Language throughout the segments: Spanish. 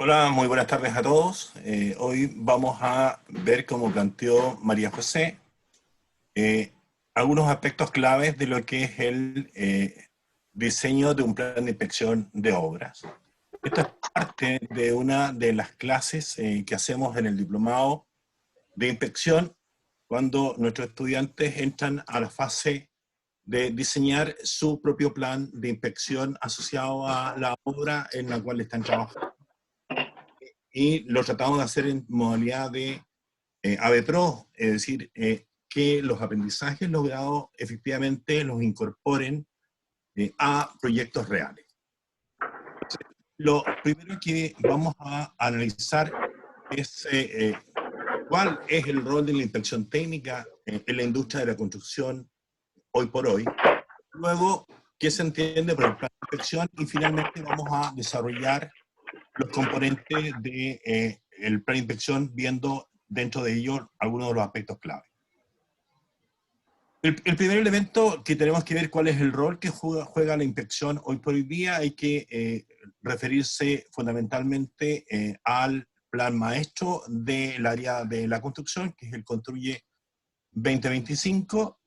Hola, muy buenas tardes a todos. Hoy vamos a ver, como planteó María José, eh, algunos aspectos claves de lo que es el diseño de un plan de inspección de obras. Esto es parte de una de las clases que hacemos en el diplomado de inspección cuando nuestros estudiantes entran a la fase de diseñar su propio plan de inspección asociado a la obra en la cual están trabajando. Y lo tratamos de hacer en modalidad de ABPRO, es decir, que los aprendizajes logrados efectivamente los incorporen a proyectos reales. Lo primero que vamos a analizar es cuál es el rol de la inspección técnica en la industria de la construcción hoy por hoy. Luego, qué se entiende por el plan de inspección, y finalmente vamos a desarrollar los componentes del plan de inspección, viendo dentro de ellos algunos de los aspectos clave. El primer elemento que tenemos que ver cuál es el rol que juega la inspección hoy por hoy día. Hay que referirse fundamentalmente al plan maestro del área de la construcción, que es el Construye 2025,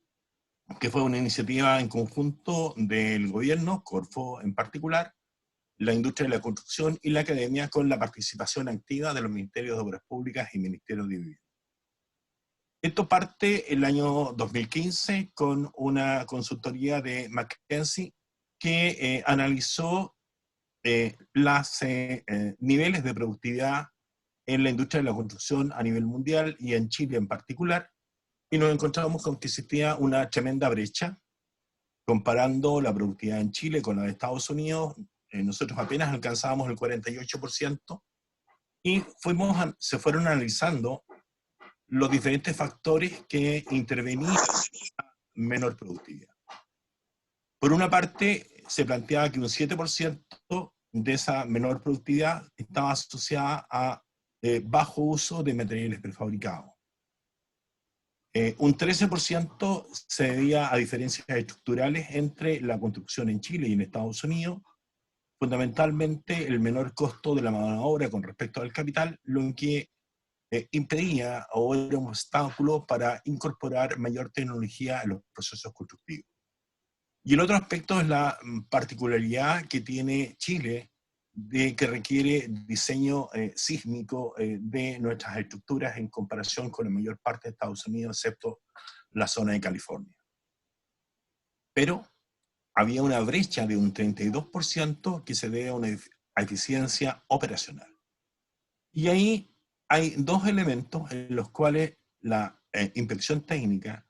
que fue una iniciativa en conjunto del gobierno, Corfo en particular, la industria de la construcción y la academia, con la participación activa de los Ministerios de Obras Públicas y Ministerios de Vivienda. Esto parte el año 2015 con una consultoría de McKinsey que analizó los niveles de productividad en la industria de la construcción a nivel mundial y en Chile en particular, y nos encontramos con que existía una tremenda brecha comparando la productividad en Chile con la de Estados Unidos. Nosotros apenas alcanzábamos el 48%, y se fueron analizando los diferentes factores que intervenían en la menor productividad. Por una parte, se planteaba que un 7% de esa menor productividad estaba asociada a bajo uso de materiales prefabricados. Un 13% se debía a diferencias estructurales entre la construcción en Chile y en Estados Unidos, fundamentalmente el menor costo de la mano de obra con respecto al capital, lo que impedía o era un obstáculo para incorporar mayor tecnología en los procesos constructivos. Y el otro aspecto es la particularidad que tiene Chile, de que requiere diseño sísmico de nuestras estructuras en comparación con la mayor parte de Estados Unidos, excepto la zona de California. Pero había una brecha de un 32% que se debe a una eficiencia operacional. Y ahí hay dos elementos en los cuales la inspección técnica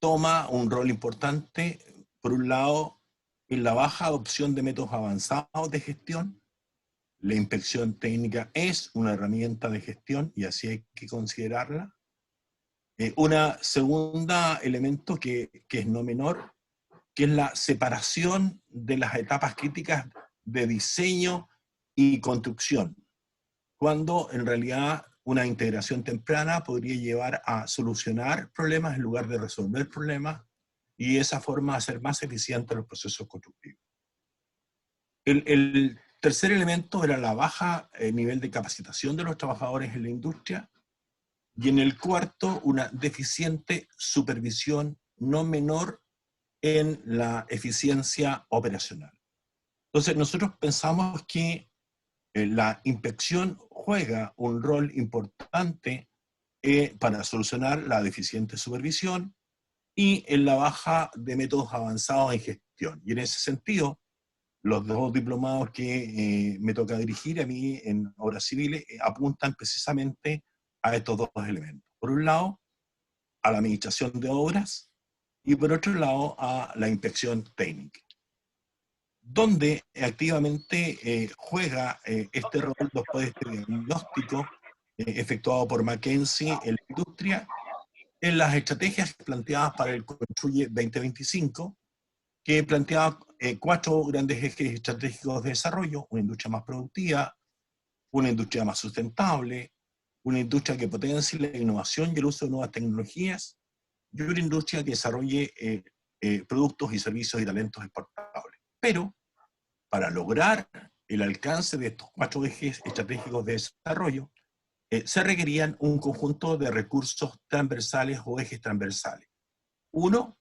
toma un rol importante. Por un lado, en la baja adopción de métodos avanzados de gestión. La inspección técnica es una herramienta de gestión y así hay que considerarla. Una segunda elemento que es no menor, que es la separación de las etapas críticas de diseño y construcción, cuando en realidad una integración temprana podría llevar a solucionar problemas en lugar de resolver problemas, y de esa forma hacer más eficientes los procesos constructivos. El tercer elemento era la baja nivel de capacitación de los trabajadores en la industria, y en el cuarto, una deficiente supervisión no menor en la eficiencia operacional. Entonces nosotros pensamos que la inspección juega un rol importante para solucionar la deficiente supervisión y en la baja de métodos avanzados en gestión. Y en ese sentido, los dos diplomados que me toca dirigir a mí en obras civiles apuntan precisamente a estos dos elementos. Por un lado, a la administración de obras, y por otro lado, a la inspección técnica, donde activamente juega este rol después de este diagnóstico efectuado por McKinsey en la industria, en las estrategias planteadas para el Construye 2025, que planteaba cuatro grandes ejes estratégicos de desarrollo: una industria más productiva, una industria más sustentable, una industria que potencie la innovación y el uso de nuevas tecnologías, y una industria que desarrolle productos y servicios y talentos exportables. Pero para lograr el alcance de estos 4 ejes estratégicos de desarrollo, se requerían un conjunto de recursos transversales o ejes transversales. Uno,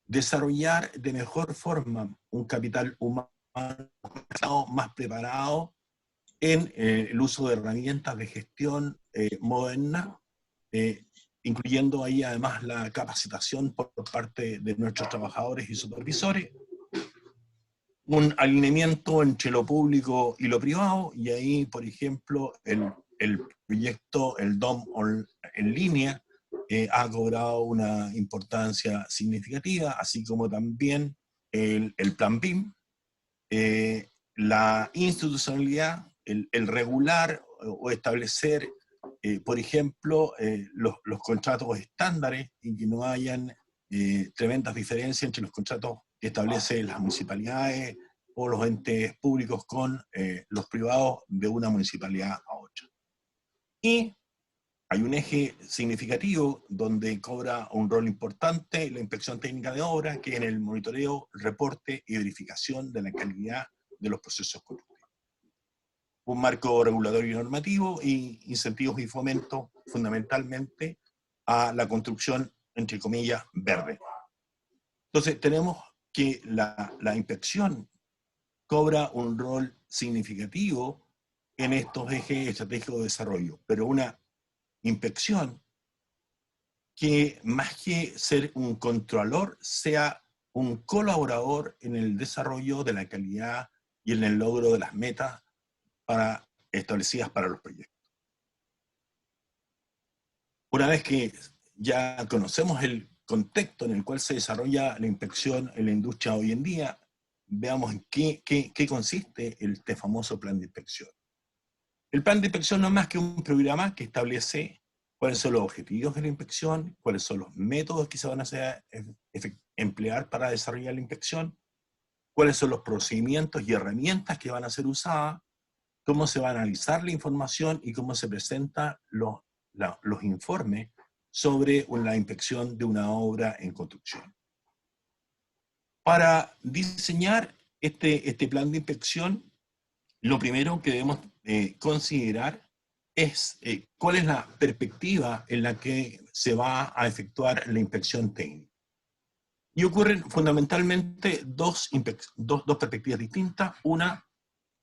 desarrollar de mejor forma un capital humano más preparado en el uso de herramientas de gestión moderna, incluyendo ahí además la capacitación por parte de nuestros trabajadores y supervisores, un alineamiento entre lo público y lo privado, y ahí, por ejemplo, el proyecto, el DOM en línea, ha cobrado una importancia significativa, así como también el Plan BIM, la institucionalidad, el regular o establecer, por ejemplo, los contratos estándares y que no hayan tremendas diferencias entre los contratos que establecen las municipalidades o los entes públicos con los privados de una municipalidad a otra. Y hay un eje significativo donde cobra un rol importante la inspección técnica de obra, que es en el monitoreo, reporte y verificación de la calidad de los procesos constructivos. Un marco regulatorio y normativo y incentivos y fomento fundamentalmente a la construcción, entre comillas, verde. Entonces tenemos que la inspección cobra un rol significativo en estos ejes estratégicos de desarrollo, pero una inspección que más que ser un controlador, sea un colaborador en el desarrollo de la calidad y en el logro de las metas establecidas para los proyectos. Una vez que ya conocemos el contexto en el cual se desarrolla la inspección en la industria hoy en día, veamos en qué consiste este famoso plan de inspección. El plan de inspección no es más que un programa que establece cuáles son los objetivos de la inspección, cuáles son los métodos que se van a emplear para desarrollar la inspección, cuáles son los procedimientos y herramientas que van a ser usadas, cómo se va a analizar la información y cómo se presentan los informes sobre la inspección de una obra en construcción. Para diseñar este plan de inspección, lo primero que debemos considerar es cuál es la perspectiva en la que se va a efectuar la inspección técnica. Y ocurren fundamentalmente dos perspectivas distintas. Una,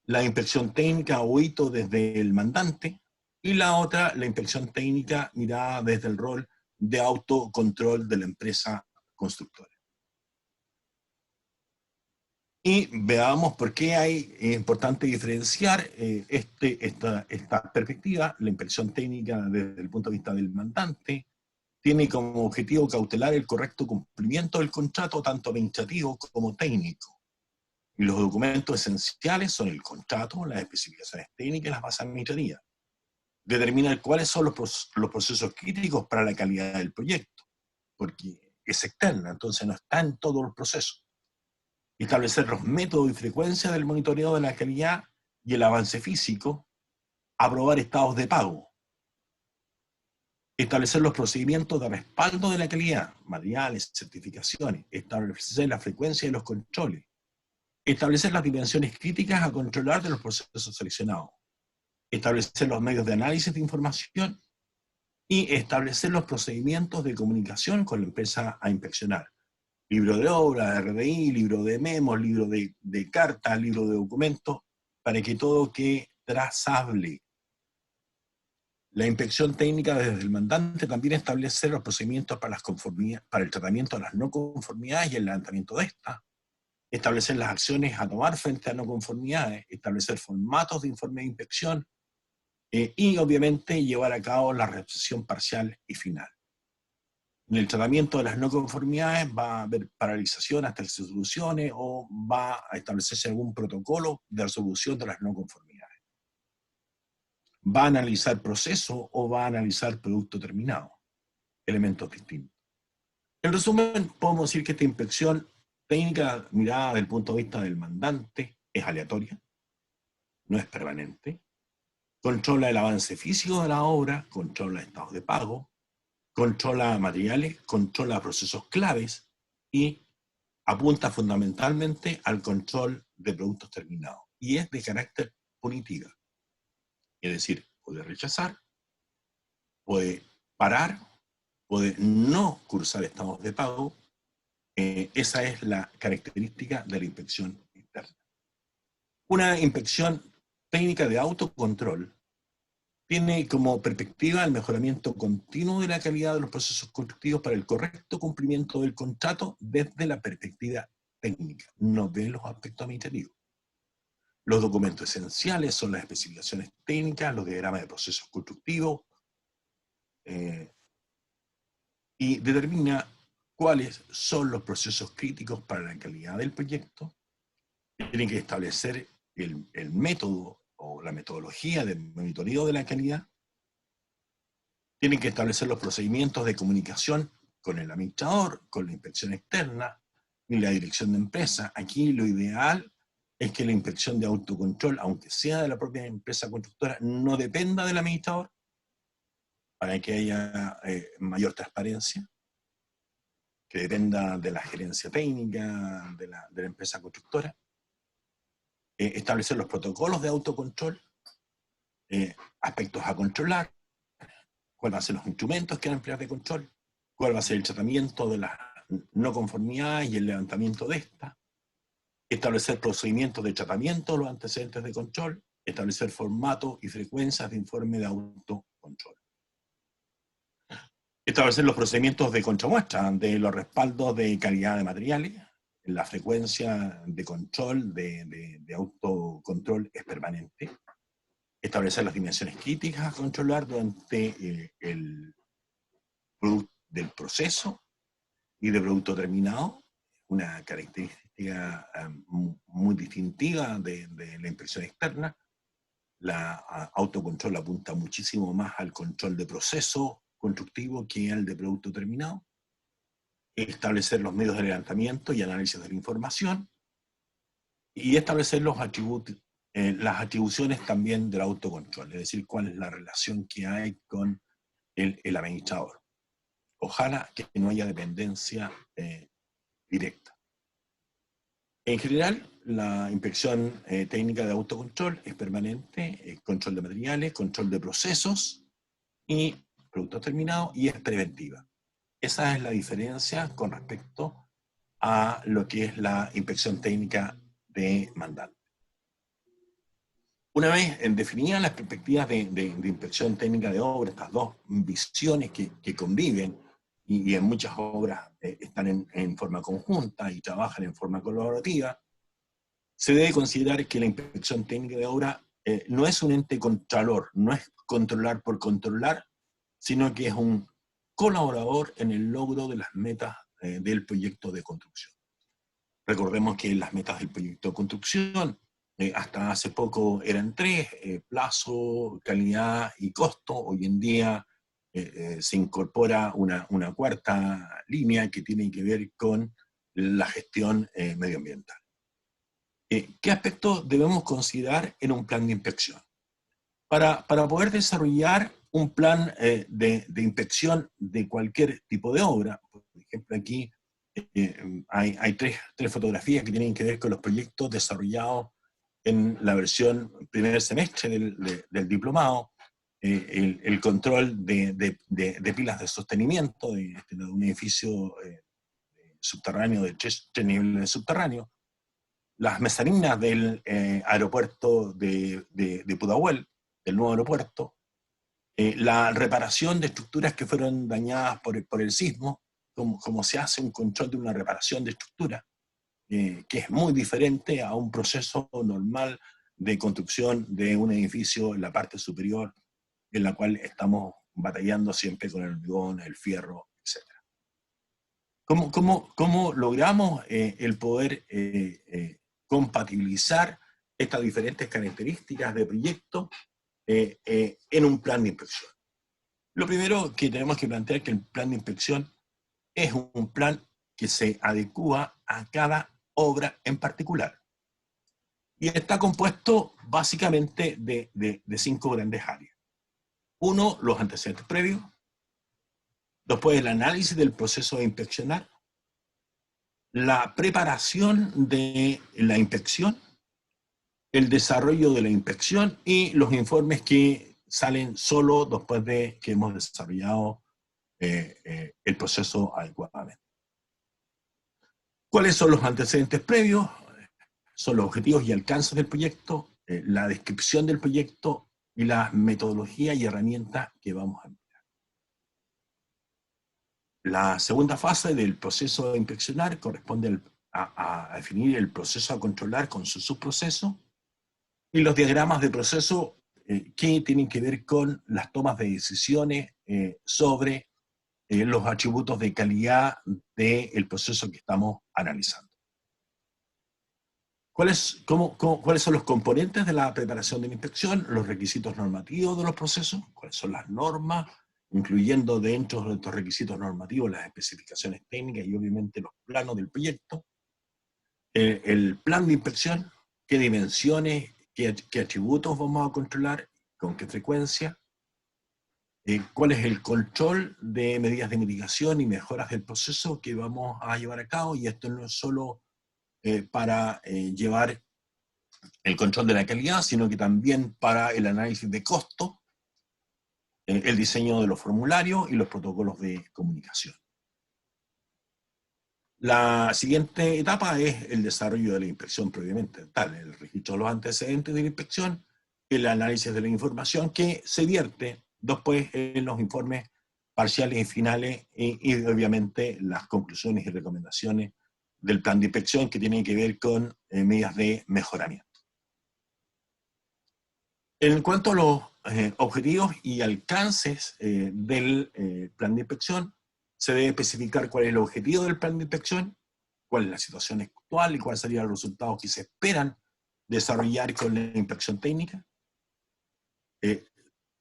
la inspección técnica o hito desde el mandante, y la otra, la inspección técnica mirada desde el rol de autocontrol de la empresa constructora. Y veamos por qué es importante diferenciar esta perspectiva. La inspección técnica desde el punto de vista del mandante tiene como objetivo cautelar el correcto cumplimiento del contrato, tanto administrativo como técnico. Y los documentos esenciales son el contrato, las especificaciones técnicas y las bases administrativas. Determinar cuáles son los procesos críticos para la calidad del proyecto, porque es externa, entonces no está en todos los procesos. Establecer los métodos y frecuencia del monitoreo de la calidad y el avance físico. Aprobar estados de pago. Establecer los procedimientos de respaldo de la calidad, materiales, certificaciones. Establecer la frecuencia de los controles. Establecer las dimensiones críticas a controlar de los procesos seleccionados. Establecer los medios de análisis de información y establecer los procedimientos de comunicación con la empresa a inspeccionar. Libro de obra, RDI, libro de memos, libro de cartas, libro de documentos, para que todo quede trazable. La inspección técnica desde el mandante también establece los procedimientos para el tratamiento de las no conformidades y el levantamiento de estas. Establecer las acciones a tomar frente a no conformidades, establecer formatos de informe de inspección y obviamente llevar a cabo la recepción parcial y final. En el tratamiento de las no conformidades va a haber paralización hasta que se solucione o va a establecerse algún protocolo de resolución de las no conformidades. Va a analizar proceso o va a analizar producto terminado. Elementos distintos. En resumen, podemos decir que esta inspección técnica mirada desde el punto de vista del mandante es aleatoria, no es permanente, controla el avance físico de la obra, controla estados de pago, controla materiales, controla procesos claves y apunta fundamentalmente al control de productos terminados y es de carácter punitivo. Es decir, puede rechazar, puede parar, puede no cursar estados de pago. Esa es la característica de la inspección interna. Una inspección técnica de autocontrol tiene como perspectiva el mejoramiento continuo de la calidad de los procesos constructivos para el correcto cumplimiento del contrato desde la perspectiva técnica, no de los aspectos administrativos. Los documentos esenciales son las especificaciones técnicas, los diagramas de procesos constructivos, y determina cuáles son los procesos críticos para la calidad del proyecto. Tienen que establecer el método o la metodología de monitoreo de la calidad. Tienen que establecer los procedimientos de comunicación con el administrador, con la inspección externa y la dirección de empresa. Aquí lo ideal es que la inspección de autocontrol, aunque sea de la propia empresa constructora, no dependa del administrador, para que haya mayor transparencia, que dependa de la gerencia técnica de la empresa constructora. Establecer los protocolos de autocontrol, aspectos a controlar, cuáles van a ser los instrumentos que van a emplear de control, cuál va a ser el tratamiento de las no conformidades y el levantamiento de estas, establecer procedimientos de tratamiento de los antecedentes de control, establecer formatos y frecuencias de informe de autocontrol. Establecer los procedimientos de contramuestra de los respaldos de calidad de materiales. La frecuencia de control, de autocontrol es permanente. Establecer las dimensiones críticas a controlar durante el del proceso y de producto terminado, una característica muy distintiva de la inspección externa. La autocontrol apunta muchísimo más al control de proceso constructivo que al de producto terminado. Establecer los medios de levantamiento y análisis de la información, y establecer los atributos, las atribuciones también del autocontrol, es decir, cuál es la relación que hay con el administrador. Ojalá que no haya dependencia directa. En general, la inspección técnica de autocontrol es permanente, control de materiales, control de procesos y productos terminados, y es preventiva. Esa es la diferencia con respecto a lo que es la inspección técnica de mandante. Una vez definidas las perspectivas de inspección técnica de obra, estas dos visiones que conviven y en muchas obras están en forma conjunta y trabajan en forma colaborativa, se debe considerar que la inspección técnica de obra no es un ente contralor, no es controlar por controlar, sino que es un colaborador en el logro de las metas del proyecto de construcción. Recordemos que las metas del proyecto de construcción hasta hace poco eran tres: plazo, calidad y costo. Hoy en día se incorpora una cuarta línea que tiene que ver con la gestión medioambiental. ¿Qué aspectos debemos considerar en un plan de inspección? Para poder desarrollar un plan de inspección de cualquier tipo de obra, por ejemplo aquí hay tres fotografías que tienen que ver con los proyectos desarrollados en la versión primer semestre del diplomado, el control de pilas de sostenimiento de un edificio subterráneo de tres niveles de subterráneo, las mezaninas del aeropuerto de Pudahuel, del nuevo aeropuerto, la reparación de estructuras que fueron dañadas por el sismo, como se hace un control de una reparación de estructura, que es muy diferente a un proceso normal de construcción de un edificio en la parte superior, en la cual estamos batallando siempre con el hormigón, el fierro, etc. ¿Cómo logramos el poder compatibilizar estas diferentes características de proyecto en un plan de inspección? Lo primero que tenemos que plantear es que el plan de inspección es un plan que se adecúa a cada obra en particular. Y está compuesto básicamente de 5 grandes áreas. Uno, los antecedentes previos. Después, el análisis del proceso de inspeccionar. la preparación de la inspección, el desarrollo de la inspección y los informes que salen solo después de que hemos desarrollado el proceso adecuadamente. ¿Cuáles son los antecedentes previos? Son los objetivos y alcances del proyecto, la descripción del proyecto y la metodología y herramientas que vamos a emplear. La segunda fase del proceso de inspeccionar corresponde a definir el proceso a controlar con su subproceso y los diagramas de proceso que tienen que ver con las tomas de decisiones sobre los atributos de calidad del proceso que estamos analizando. ¿Cuáles son los componentes de la preparación de la inspección? Los requisitos normativos de los procesos, cuáles son las normas, incluyendo dentro de estos requisitos normativos las especificaciones técnicas y obviamente los planos del proyecto. El plan de inspección, qué dimensiones, qué atributos vamos a controlar, con qué frecuencia, cuál es el control de medidas de mitigación y mejoras del proceso que vamos a llevar a cabo, y esto no es solo para llevar el control de la calidad, sino que también para el análisis de costo, el diseño de los formularios y los protocolos de comunicación. La siguiente etapa es el desarrollo de la inspección previamente tal, el registro de los antecedentes de la inspección, el análisis de la información que se vierte después en los informes parciales y finales y obviamente las conclusiones y recomendaciones del plan de inspección que tienen que ver con medidas de mejoramiento. En cuanto a los objetivos y alcances del plan de inspección, se debe especificar cuál es el objetivo del plan de inspección, cuál es la situación actual y cuáles serían los resultados que se esperan desarrollar con la inspección técnica.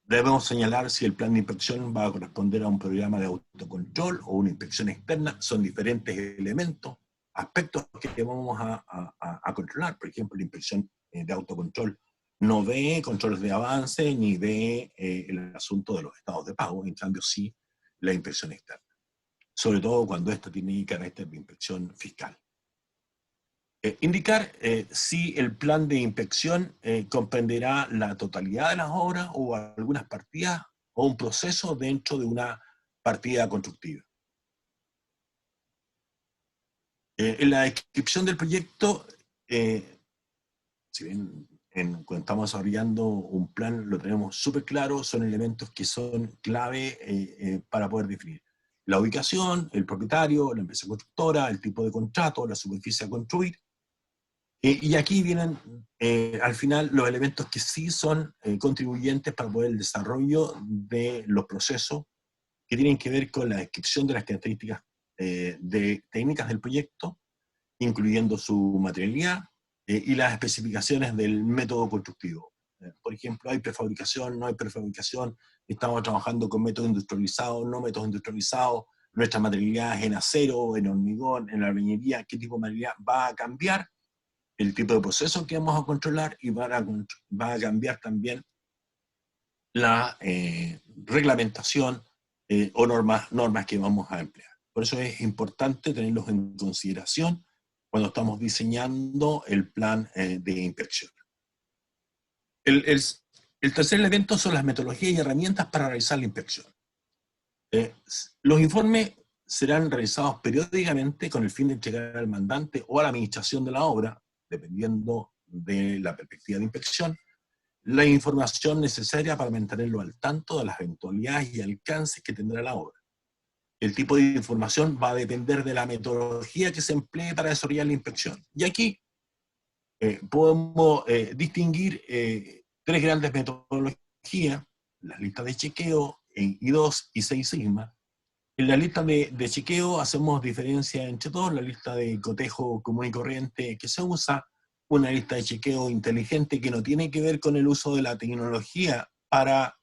Debemos señalar si el plan de inspección va a corresponder a un programa de autocontrol o una inspección externa. Son diferentes elementos, aspectos que vamos a controlar. Por ejemplo, la inspección de autocontrol no ve controles de avance ni ve el asunto de los estados de pago, en cambio sí la inspección externa, sobre todo cuando esto tiene carácter de inspección fiscal. Indicar si el plan de inspección comprenderá la totalidad de las obras o algunas partidas o un proceso dentro de una partida constructiva. En la descripción del proyecto, si bien cuando estamos desarrollando un plan lo tenemos súper claro, son elementos que son clave para poder definir. La ubicación, el propietario, la empresa constructora, el tipo de contrato, la superficie a construir. Y aquí vienen al final los elementos que sí son contribuyentes para poder el desarrollo de los procesos que tienen que ver con la descripción de las características técnicas del proyecto, incluyendo su materialidad y las especificaciones del método constructivo. Por ejemplo, ¿hay prefabricación? ¿No hay prefabricación? ¿Estamos trabajando con métodos industrializados? ¿No métodos industrializados? ¿Nuestra materialidad es en acero, en hormigón, en albañilería? ¿Qué tipo de materialidad va a cambiar? El tipo de proceso que vamos a controlar y va a cambiar también la reglamentación o normas que vamos a emplear. Por eso es importante tenerlos en consideración cuando estamos diseñando el plan de inspección. El tercer elemento son las metodologías y herramientas para realizar la inspección. Los informes serán realizados periódicamente con el fin de entregar al mandante o a la administración de la obra, dependiendo de la perspectiva de inspección, la información necesaria para mantenerlo al tanto de las eventualidades y alcances que tendrá la obra. El tipo de información va a depender de la metodología que se emplee para desarrollar la inspección. Y aquí podemos distinguir tres grandes metodologías: las listas de chequeo, I2 y Seis Sigma. En la lista de chequeo hacemos diferencia entre dos: la lista de cotejo común y corriente que se usa, una lista de chequeo inteligente que no tiene que ver con el uso de la tecnología para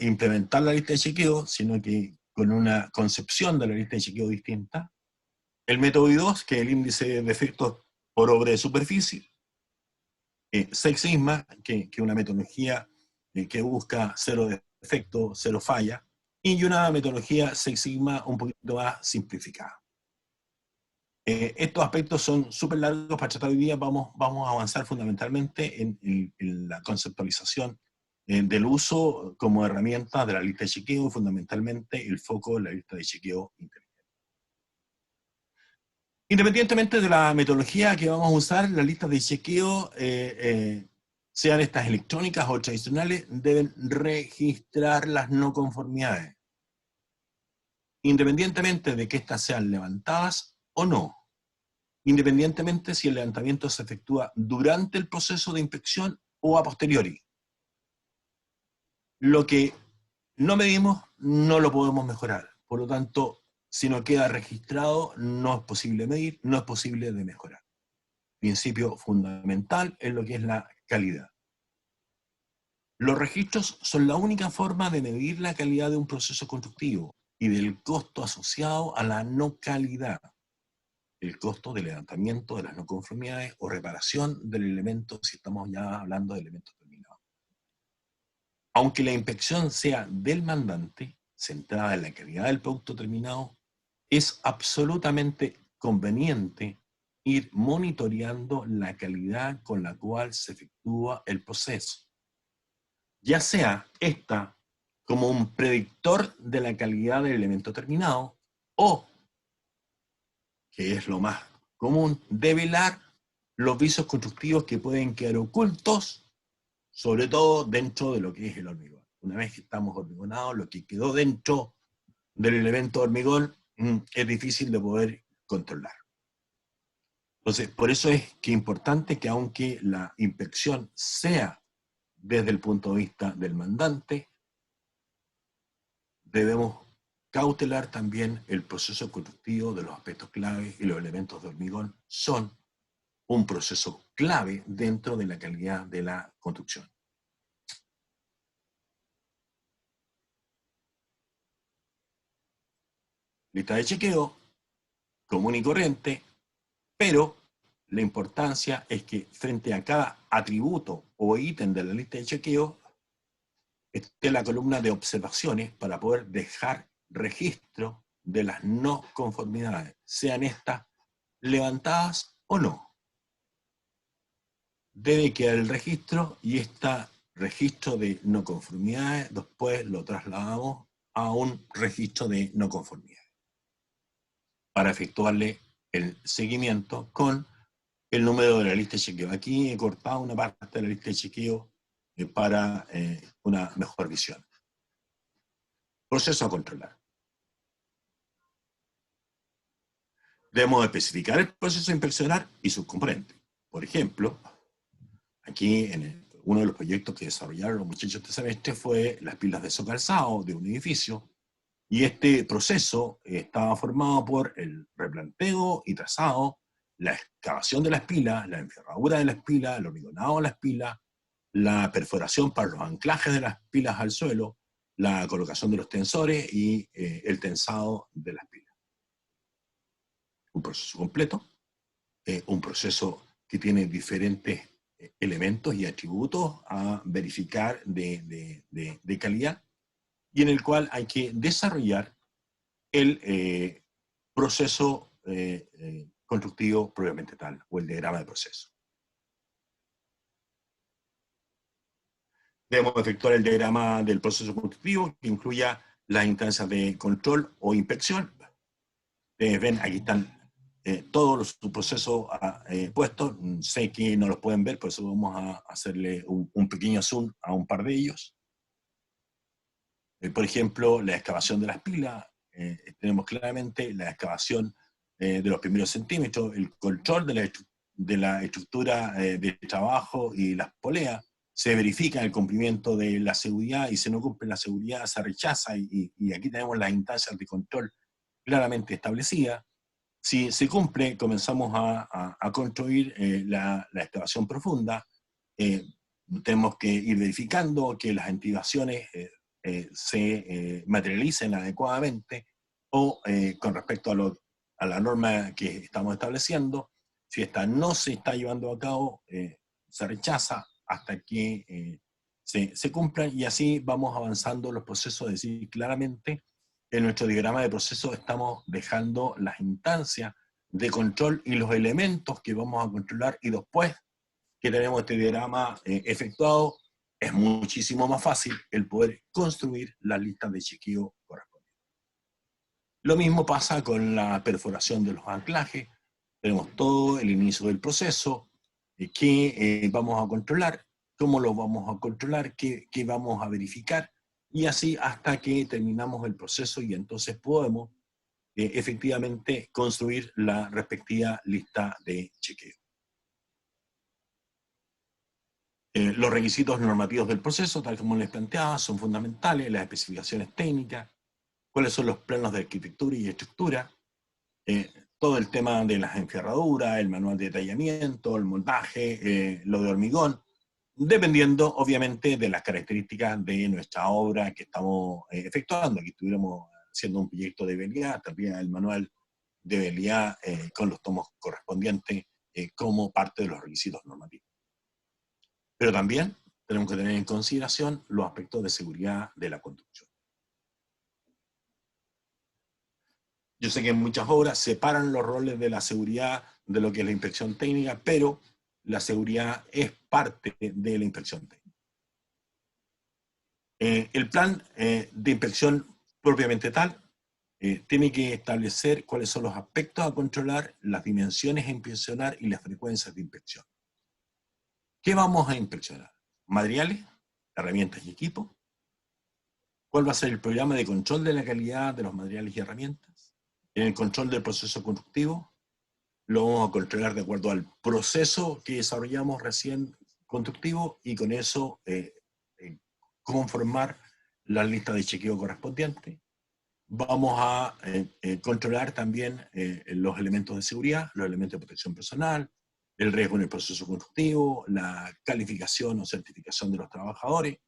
implementar la lista de chequeo, sino que con una concepción de la lista de chequeo distinta. El método I2, que es el índice de defectos por obra de superficie. Six Sigma, que es una metodología que busca cero defecto, cero falla, y una metodología Six Sigma un poquito más simplificada. Estos aspectos son súper largos para tratar hoy día. Vamos a avanzar fundamentalmente en la conceptualización del uso como herramienta de la lista de chequeo, y fundamentalmente el foco de la lista de chequeo inteligente. Independientemente de la metodología que vamos a usar, las listas de chequeo, sean estas electrónicas o tradicionales, deben registrar las no conformidades, independientemente de que éstas sean levantadas o no, independientemente si el levantamiento se efectúa durante el proceso de inspección o a posteriori. Lo que no medimos no lo podemos mejorar. Por lo tanto, si no queda registrado, no es posible medir, no es posible de mejorar. Principio fundamental en lo que es la calidad. Los registros son la única forma de medir la calidad de un proceso constructivo y del costo asociado a la no calidad, el costo de levantamiento de las no conformidades o reparación del elemento, si estamos ya hablando de elementos terminados. Aunque la inspección sea del mandante, centrada en la calidad del producto terminado, es absolutamente conveniente ir monitoreando la calidad con la cual se efectúa el proceso, ya sea esta como un predictor de la calidad del elemento terminado o, que es lo más común, develar los vicios constructivos que pueden quedar ocultos, sobre todo dentro de lo que es el hormigón. Una vez que estamos hormigonados, lo que quedó dentro del elemento hormigón es difícil de poder controlar. Entonces, por eso es que es importante que aunque la inspección sea desde el punto de vista del mandante, debemos cautelar también el proceso constructivo de los aspectos clave, y los elementos de hormigón son un proceso clave dentro de la calidad de la construcción. Lista de chequeo común y corriente, pero la importancia es que frente a cada atributo o ítem de la lista de chequeo esté la columna de observaciones para poder dejar registro de las no conformidades, sean estas levantadas o no. Debe quedar el registro, y este registro de no conformidades después lo trasladamos a un registro de no conformidades para efectuarle el seguimiento con el número de la lista de chequeo. Aquí he cortado una parte de la lista de chequeo para una mejor visión. Proceso a controlar. Debemos especificar el proceso a inspeccionar y sus componentes. Por ejemplo, aquí en uno de los proyectos que desarrollaron los muchachos este semestre fue las pilas de socalzado de un edificio, y este proceso estaba formado por el replanteo y trazado, la excavación de las pilas, la enferradura de las pilas, el hormigonado de las pilas, la perforación para los anclajes de las pilas al suelo, la colocación de los tensores y el tensado de las pilas. Un proceso completo, un proceso que tiene diferentes elementos y atributos a verificar de calidad, y en el cual hay que desarrollar el proceso constructivo propiamente tal, o el diagrama de proceso. Debemos efectuar el diagrama del proceso constructivo, que incluya las instancias de control o inspección. Ustedes ven, aquí están todos los procesos puestos. Sé que no los pueden ver, por eso vamos a hacerle un pequeño zoom a un par de ellos. Por ejemplo, la excavación de las pilas. Tenemos claramente la excavación de los primeros centímetros, el control de la estructura de trabajo y las poleas. Se verifica el cumplimiento de la seguridad, y si no cumple la seguridad se rechaza, y aquí tenemos las instancias de control claramente establecidas. Si se cumple, comenzamos a construir la excavación profunda. Tenemos que ir verificando que las activaciones se materialicen adecuadamente, o con respecto a la norma que estamos estableciendo. Si esta no se está llevando a cabo, se rechaza hasta que se cumplan, y así vamos avanzando los procesos. Es decir, claramente en nuestro diagrama de proceso estamos dejando las instancias de control y los elementos que vamos a controlar, y después que tenemos este diagrama efectuado, es muchísimo más fácil el poder construir las listas de chequeo correspondientes. Lo mismo pasa con la perforación de los anclajes. Tenemos todo el inicio del proceso, que vamos a controlar, cómo lo vamos a controlar, qué vamos a verificar, y así hasta que terminamos el proceso y entonces podemos efectivamente construir la respectiva lista de chequeo. Los requisitos normativos del proceso, tal como les planteaba, son fundamentales, las especificaciones técnicas, cuáles son los planos de arquitectura y estructura, todo el tema de las enferraduras, el manual de detallamiento, el montaje, lo de hormigón, dependiendo obviamente de las características de nuestra obra que estamos efectuando. Aquí estuviéramos haciendo un proyecto de vialidad, también el manual de vialidad con los tomos correspondientes como parte de los requisitos normativos. Pero también tenemos que tener en consideración los aspectos de seguridad de la construcción. Yo sé que en muchas obras separan los roles de la seguridad de lo que es la inspección técnica, pero la seguridad es parte de la inspección técnica. El plan de inspección propiamente tal tiene que establecer cuáles son los aspectos a controlar, las dimensiones a inspeccionar y las frecuencias de inspección. ¿Qué vamos a inspeccionar? Materiales, herramientas y equipos. ¿Cuál va a ser el programa de control de la calidad de los materiales y herramientas? En el control del proceso constructivo, lo vamos a controlar de acuerdo al proceso que desarrollamos recién constructivo, y con eso conformar la lista de chequeo correspondiente. Vamos a controlar también los elementos de seguridad, los elementos de protección personal, el riesgo en el proceso constructivo, la calificación o certificación de los trabajadores,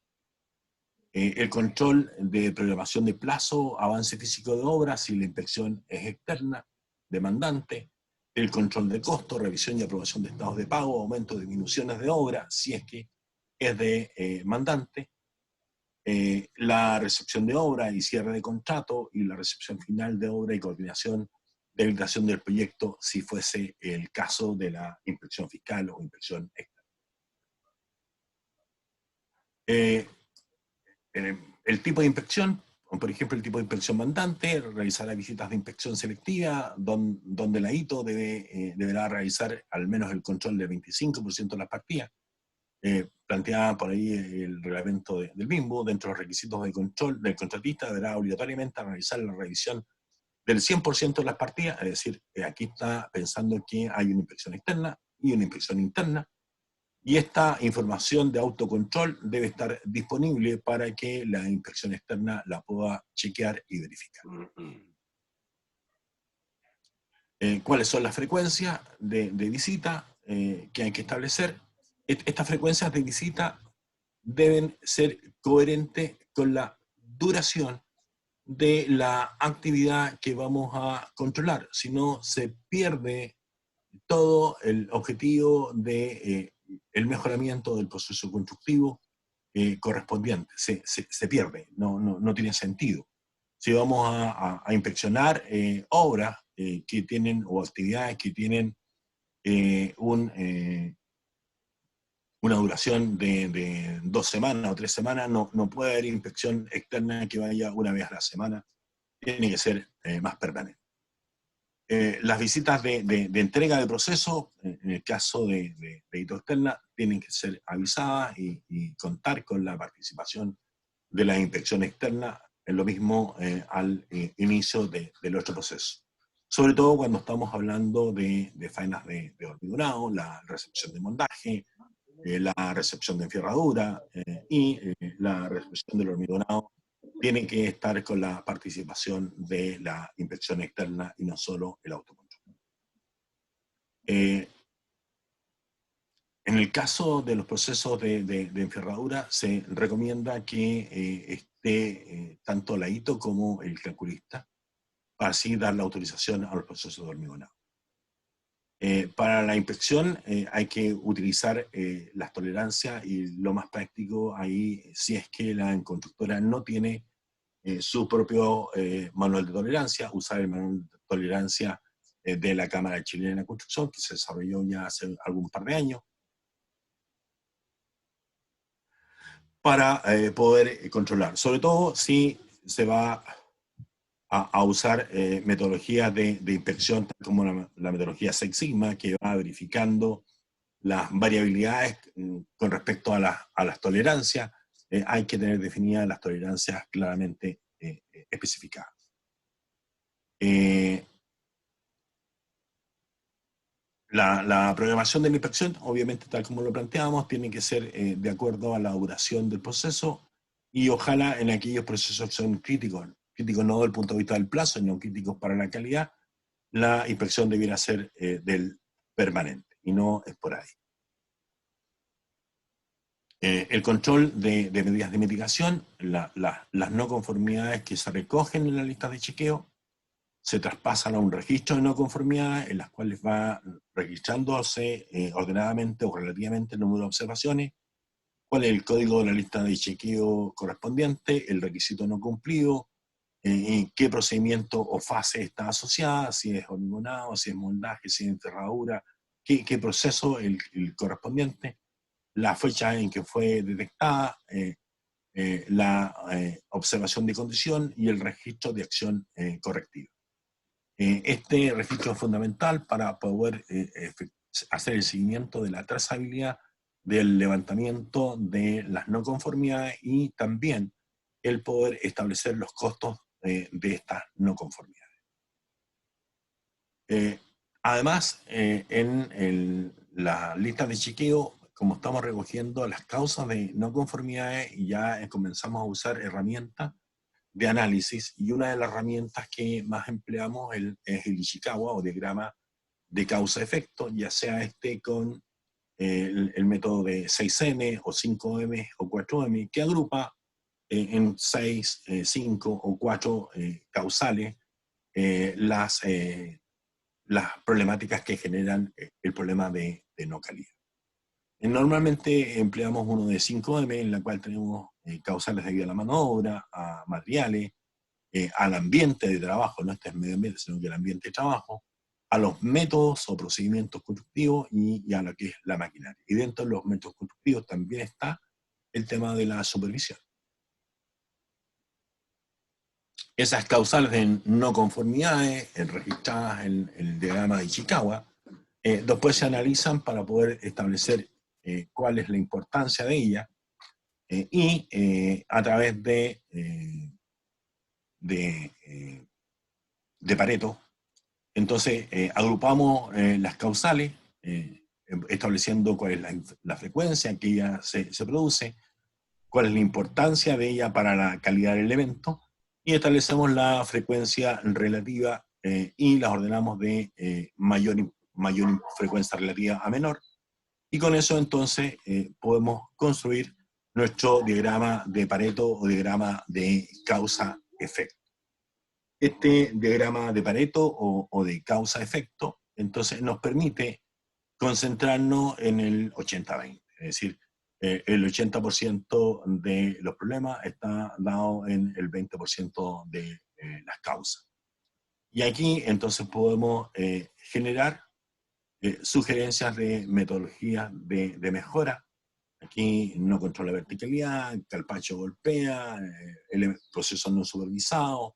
el control de programación de plazo, avance físico de obra, si la inspección es externa, demandante, el control de costo, revisión y aprobación de estados de pago, aumento de disminuciones de obra, si es que es de mandante, la recepción de obra y cierre de contrato, y la recepción final de obra y coordinación de habilitación del proyecto, si fuese el caso de la inspección fiscal o inspección externa. El tipo de inspección, por ejemplo, el tipo de inspección mandante, realizará visitas de inspección selectiva, donde la ITO deberá realizar al menos el control del 25% de las partidas, planteada por ahí el reglamento del mismo. Dentro de los requisitos de control del contratista, deberá obligatoriamente realizar la revisión del 100% de las partidas, es decir, aquí está pensando que hay una inspección externa y una inspección interna, y esta información de autocontrol debe estar disponible para que la inspección externa la pueda chequear y verificar. ¿Cuáles son las frecuencias de visita que hay que establecer? Estas frecuencias de visita deben ser coherentes con la duración de la actividad que vamos a controlar, si no se pierde todo el objetivo de el mejoramiento del proceso constructivo correspondiente, se pierde, no tiene sentido. Si vamos a inspeccionar obras que tienen, o actividades que tienen una duración de 2 semanas o 3 semanas, no puede haber inspección externa que vaya una vez a la semana, tiene que ser más permanente. Las visitas de entrega de proceso, en el caso de ITO externa, tienen que ser avisadas y contar con la participación de la inspección externa, en lo mismo al inicio del otro proceso. Sobre todo cuando estamos hablando de faenas de hormigonado, la recepción de montaje, la recepción de enferradura y la recepción del hormigonado, tiene que estar con la participación de la inspección externa y no solo el autocontrol. En el caso de los procesos de enferradura, se recomienda que esté tanto la ITO como el calculista, para así dar la autorización a los procesos de hormigonado. Para la inspección hay que utilizar las tolerancias, y lo más práctico ahí, si es que la constructora no tiene su propio manual de tolerancia, usar el manual de tolerancia de la Cámara Chilena de Construcción, que se desarrolló ya hace algún par de años, para poder controlar, sobre todo si se va a usar metodologías de inspección, como la metodología Six Sigma, que va verificando las variabilidades con respecto a las tolerancias. Hay que tener definidas las tolerancias claramente especificadas. La programación de la inspección, obviamente, tal como lo planteamos, tiene que ser de acuerdo a la duración del proceso y ojalá en aquellos procesos que son críticos no desde el punto de vista del plazo, sino críticos para la calidad, la inspección debiera ser del permanente y no esporádica. El control de medidas de mitigación, las no conformidades que se recogen en la lista de chequeo, se traspasan a un registro de no conformidades en las cuales va registrándose ordenadamente o relativamente el número de observaciones, cuál es el código de la lista de chequeo correspondiente, el requisito no cumplido, qué procedimiento o fase está asociada, si es hormigonado, si es moldaje, si es enterradura, qué proceso el correspondiente, la fecha en que fue detectada, la observación de condición y el registro de acción correctiva. Este registro es fundamental para poder hacer el seguimiento de la trazabilidad del levantamiento de las no conformidades y también el poder establecer los costos de estas no conformidades. Además, en la lista de chequeo, como estamos recogiendo las causas de no conformidades, ya comenzamos a usar herramientas de análisis, y una de las herramientas que más empleamos es el Ishikawa o diagrama de causa-efecto, ya sea con el método de 6M o 5M o 4M, que agrupa en 6, 5 o 4 causales las problemáticas que generan el problema de no calidad. Normalmente empleamos uno de 5M, en la cual tenemos causales debido a la mano de obra, a materiales, al ambiente de trabajo, no este es medio ambiente, sino que el ambiente de trabajo, a los métodos o procedimientos constructivos y a lo que es la maquinaria. Y dentro de los métodos constructivos también está el tema de la supervisión. Esas causales de no conformidades registradas en el diagrama de Ishikawa, después se analizan para poder establecer cuál es la importancia de ella y a través de Pareto. Entonces, agrupamos las causales, estableciendo cuál es la frecuencia en que ella se produce, cuál es la importancia de ella para la calidad del elemento, y establecemos la frecuencia relativa y las ordenamos de mayor frecuencia relativa a menor, y con eso entonces podemos construir nuestro diagrama de Pareto o diagrama de causa-efecto. Este diagrama de Pareto o de causa-efecto, entonces nos permite concentrarnos en el 80-20, es decir, el 80% de los problemas está dado en el 20% de las causas. Y aquí entonces podemos generar sugerencias de metodologías de mejora. Aquí no controla verticalidad, Carpaccio golpea, el proceso no supervisado,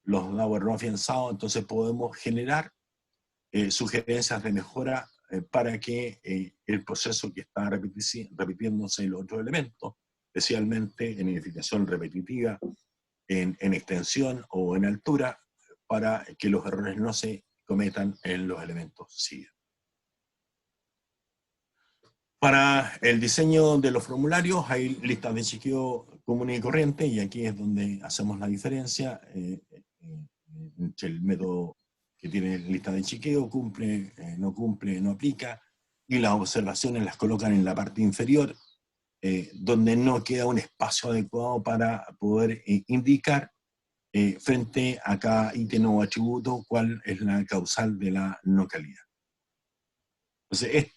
los dados no afianzados, entonces podemos generar sugerencias de mejora para que el proceso que está repitiéndose en los otros elementos, especialmente en edificación repetitiva, en extensión o en altura, para que los errores no se cometan en los elementos siguientes. Para el diseño de los formularios hay listas de chequeo común y corriente, y aquí es donde hacemos la diferencia entre el método que tiene lista de chequeo, cumple, no aplica, y las observaciones las colocan en la parte inferior, donde no queda un espacio adecuado para poder indicar frente a cada ítem o atributo cuál es la causal de la no calidad. Entonces,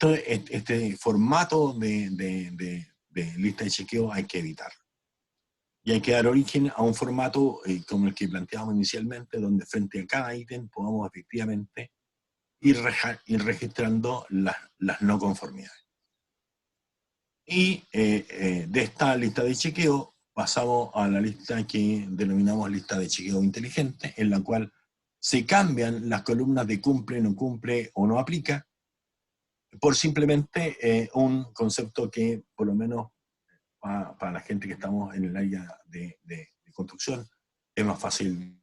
este formato de lista de chequeo hay que evitarlo. Y hay que dar origen a un formato como el que planteamos inicialmente, donde frente a cada ítem podamos efectivamente ir registrando las no conformidades. Y de esta lista de chequeo pasamos a la lista que denominamos lista de chequeo inteligente, en la cual se cambian las columnas de cumple, no cumple o no aplica, por simplemente un concepto que, por lo menos para la gente que estamos en el área de construcción, es más fácil.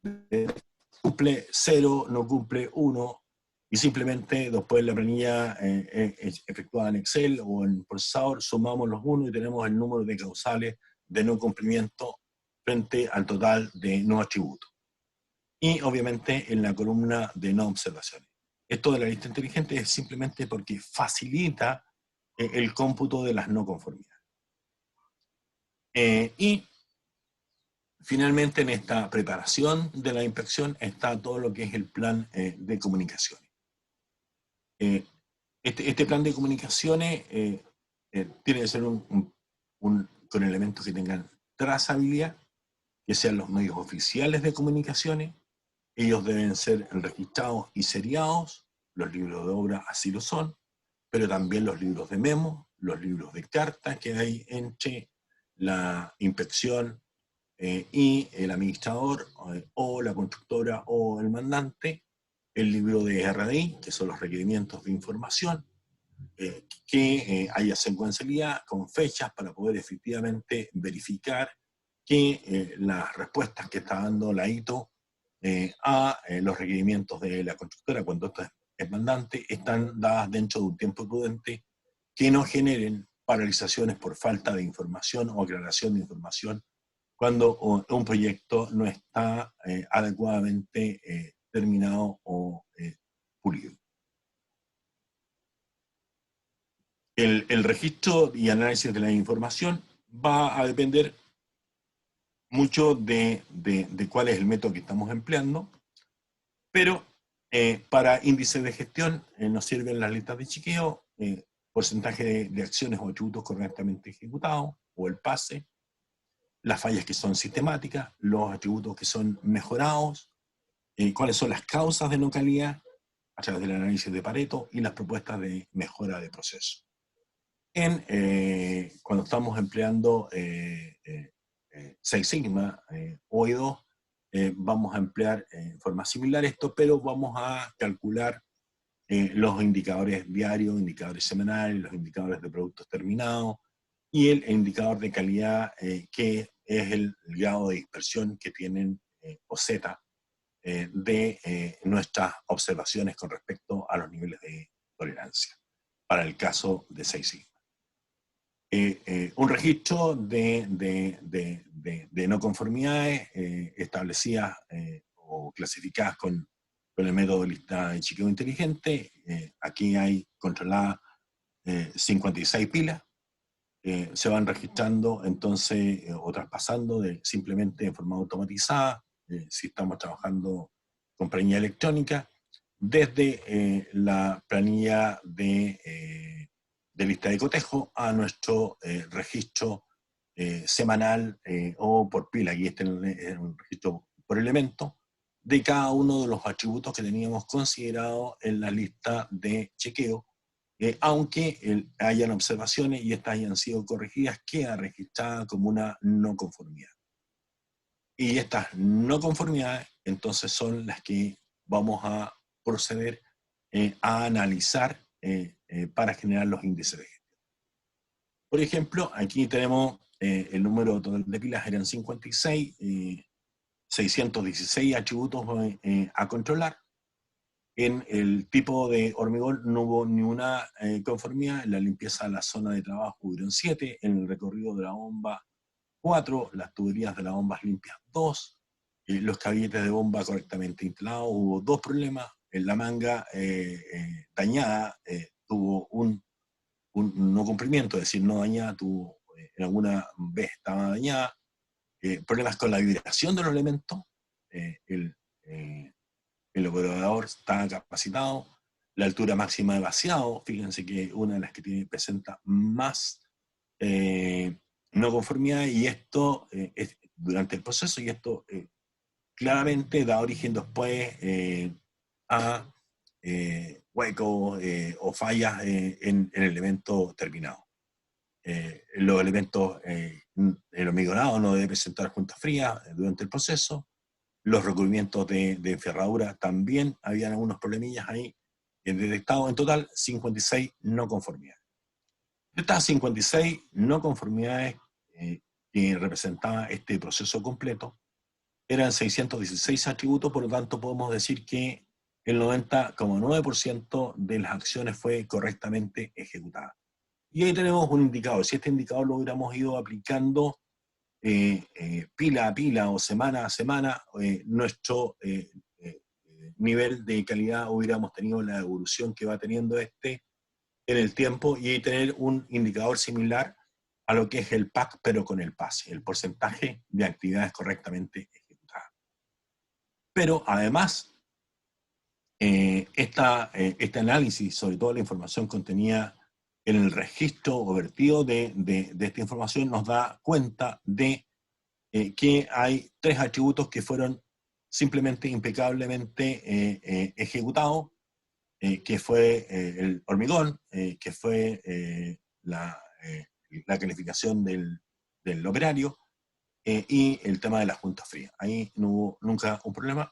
Cumple 0, no cumple 1, y simplemente después la planilla efectuada en Excel o en procesador, sumamos los 1 y tenemos el número de causales de no cumplimiento frente al total de no atributos. Y obviamente en la columna de no observaciones. Esto de la lista inteligente es simplemente porque facilita el cómputo de las no conformidades. Y finalmente en esta preparación de la inspección está todo lo que es el plan de comunicaciones. Este plan de comunicaciones tiene que ser con elementos que tengan trazabilidad, que sean los medios oficiales de comunicaciones. Ellos deben ser registrados y seriados, los libros de obra así lo son, pero también los libros de memo, los libros de cartas que hay entre la inspección y el administrador o la constructora o el mandante, el libro de RDI, que son los requerimientos de información, que haya secuencialidad con fechas para poder efectivamente verificar que las respuestas que está dando la ITO a los requerimientos de la constructora cuando esto es mandante están dadas dentro de un tiempo prudente, que no generen paralizaciones por falta de información o aclaración de información cuando un proyecto no está adecuadamente terminado o pulido. El registro y análisis de la información va a depender mucho de cuál es el método que estamos empleando, pero para índices de gestión nos sirven las listas de chequeo, porcentaje de acciones o atributos correctamente ejecutados, o el PASE, las fallas que son sistemáticas, los atributos que son mejorados, cuáles son las causas de no calidad a través del análisis de Pareto y las propuestas de mejora de proceso. Cuando estamos empleando Six Sigma o I2, vamos a emplear forma similar esto, pero vamos a calcular los indicadores diarios, indicadores semanales, los indicadores de productos terminados y el indicador de calidad que es el grado de dispersión que tienen o Z de nuestras observaciones con respecto a los niveles de tolerancia para el caso de Six Sigma. Un registro de no conformidades establecidas o clasificadas con el método de lista de chequeo inteligente. Aquí hay controladas 56 pilas. Se van registrando entonces o traspasando simplemente en forma automatizada, si estamos trabajando con planilla electrónica, desde la planilla de lista de cotejo a nuestro registro semanal o por pila, y este es un registro por elemento, de cada uno de los atributos que teníamos considerado en la lista de chequeo, aunque hayan observaciones y estas hayan sido corregidas, queda registrada como una no conformidad. Y estas no conformidades entonces son las que vamos a proceder a analizar para generar los índices de gestión. Por ejemplo, aquí tenemos el número total de pilas eran 56, 616 atributos a controlar. En el tipo de hormigón no hubo ni una conformidad, en la limpieza de la zona de trabajo hubieron 7, en el recorrido de la bomba 4, las tuberías de las bombas limpias 2, los caballetes de bomba correctamente instalados, hubo 2 problemas, en la manga dañada tuvo un no cumplimiento, es decir, no dañada, tuvo, en alguna vez estaba dañada, problemas con la vibración de los elementos, el operador está capacitado, la altura máxima de vaciado, fíjense que una de las que presenta más no conformidad, y esto es durante el proceso, y esto claramente da origen después a huecos o fallas en el elemento terminado. Los elementos, el hormigonado no debe presentar juntas frías durante el proceso. Los recubrimientos de enferradura también habían algunos problemillas ahí detectados. En total, 56 no conformidades. De estas 56 no conformidades que representaba este proceso completo, eran 616 atributos, por lo tanto podemos decir que el 90,9% de las acciones fue correctamente ejecutada. Y ahí tenemos un indicador. Si este indicador lo hubiéramos ido aplicando pila a pila o semana a semana, nuestro nivel de calidad hubiéramos tenido la evolución que va teniendo este en el tiempo y tener un indicador similar a lo que es el PAC, pero con el PASE, el porcentaje de actividades correctamente ejecutadas. Pero además, este análisis, sobre todo la información contenida en el registro o vertido de esta información, nos da cuenta de que hay 3 atributos que fueron simplemente impecablemente ejecutados, que fue el hormigón, que fue la calificación del operario y el tema de las juntas frías. Ahí no hubo nunca un problema.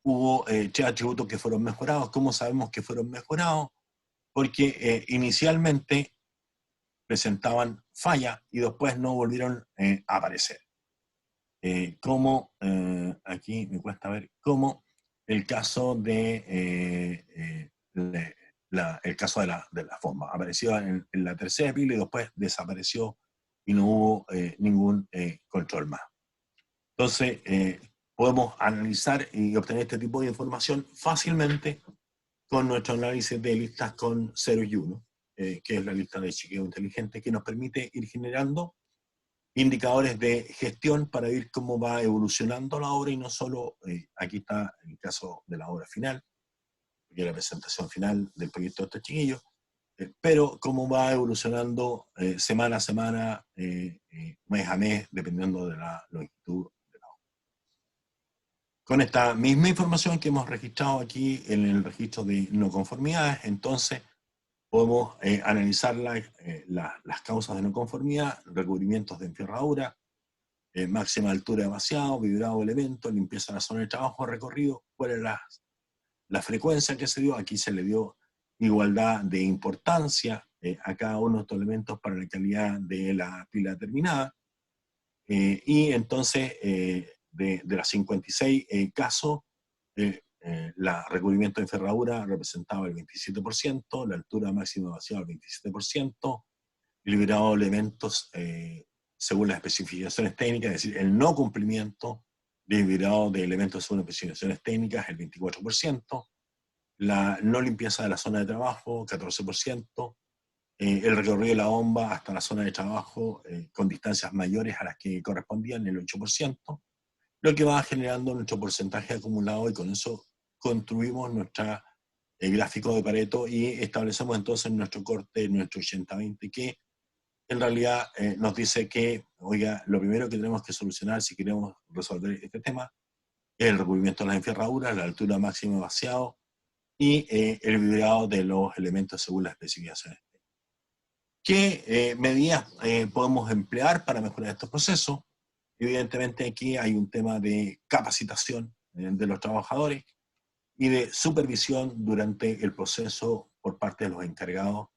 Hubo 3 atributos que fueron mejorados. ¿Cómo sabemos que fueron mejorados? Porque inicialmente presentaban falla y después no volvieron a aparecer. Como aquí me cuesta ver, como el caso el caso de la forma. Apareció en la tercera pila y después desapareció y no hubo ningún control más. Entonces, podemos analizar y obtener este tipo de información fácilmente con nuestro análisis de listas con 0 y 1, que es la lista de chequeo inteligente, que nos permite ir generando indicadores de gestión para ver cómo va evolucionando la obra y no solo, aquí está el caso de la obra final, que es la presentación final del proyecto de estos chiquillos, pero cómo va evolucionando semana a semana, mes a mes, dependiendo de la longitud de la obra. Con esta misma información que hemos registrado aquí en el registro de no conformidades, entonces podemos analizar las causas de no conformidad, recubrimientos de enferradura, máxima altura de vaciado, vibrado de elemento, limpieza de la zona de trabajo, recorrido, cuál es la frecuencia que se dio. Aquí se le dio igualdad de importancia a cada uno de estos elementos para la calidad de la pila terminada. Y entonces, de las 56 casos, la recubrimiento de enferradura representaba el 27%, la altura máxima de vaciado el 27%, el vibrado de elementos según las especificaciones técnicas, es decir, el no cumplimiento de vibrado de elementos según las especificaciones técnicas, el 24%, la no limpieza de la zona de trabajo, 14%, el recorrido de la bomba hasta la zona de trabajo con distancias mayores a las que correspondían, el 8%, lo que va generando nuestro porcentaje acumulado y con eso construimos nuestra gráfico de Pareto y establecemos entonces nuestro corte, nuestro 80-20, que en realidad nos dice que, oiga, lo primero que tenemos que solucionar si queremos resolver este tema es el recubrimiento de las enferraduras, la altura máxima de vaciado y el vibrado de los elementos según las especificaciones. ¿Qué medidas podemos emplear para mejorar estos procesos? Evidentemente aquí hay un tema de capacitación de los trabajadores y de supervisión durante el proceso por parte de los encargados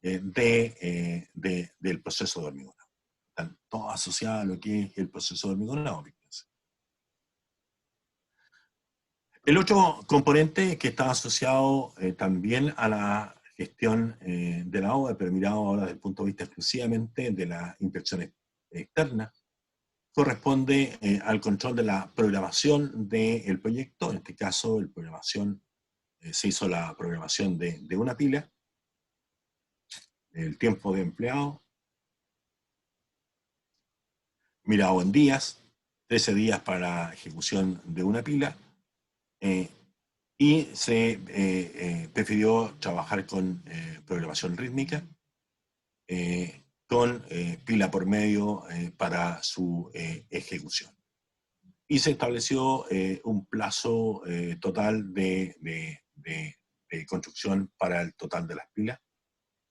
del proceso de hormigonado. Están todos asociados a lo que es el proceso de hormigonado. El otro componente que está asociado también a la gestión de la obra, pero mirado ahora desde el punto de vista exclusivamente de las inspecciones externas, corresponde al control de la programación del proyecto. En este caso, se hizo la programación de una pila, el tiempo de empleado, mirado en días, 13 días para la ejecución de una pila, y se prefirió trabajar con programación rítmica, con pila por medio para su ejecución. Y se estableció un plazo total de construcción para el total de las pilas.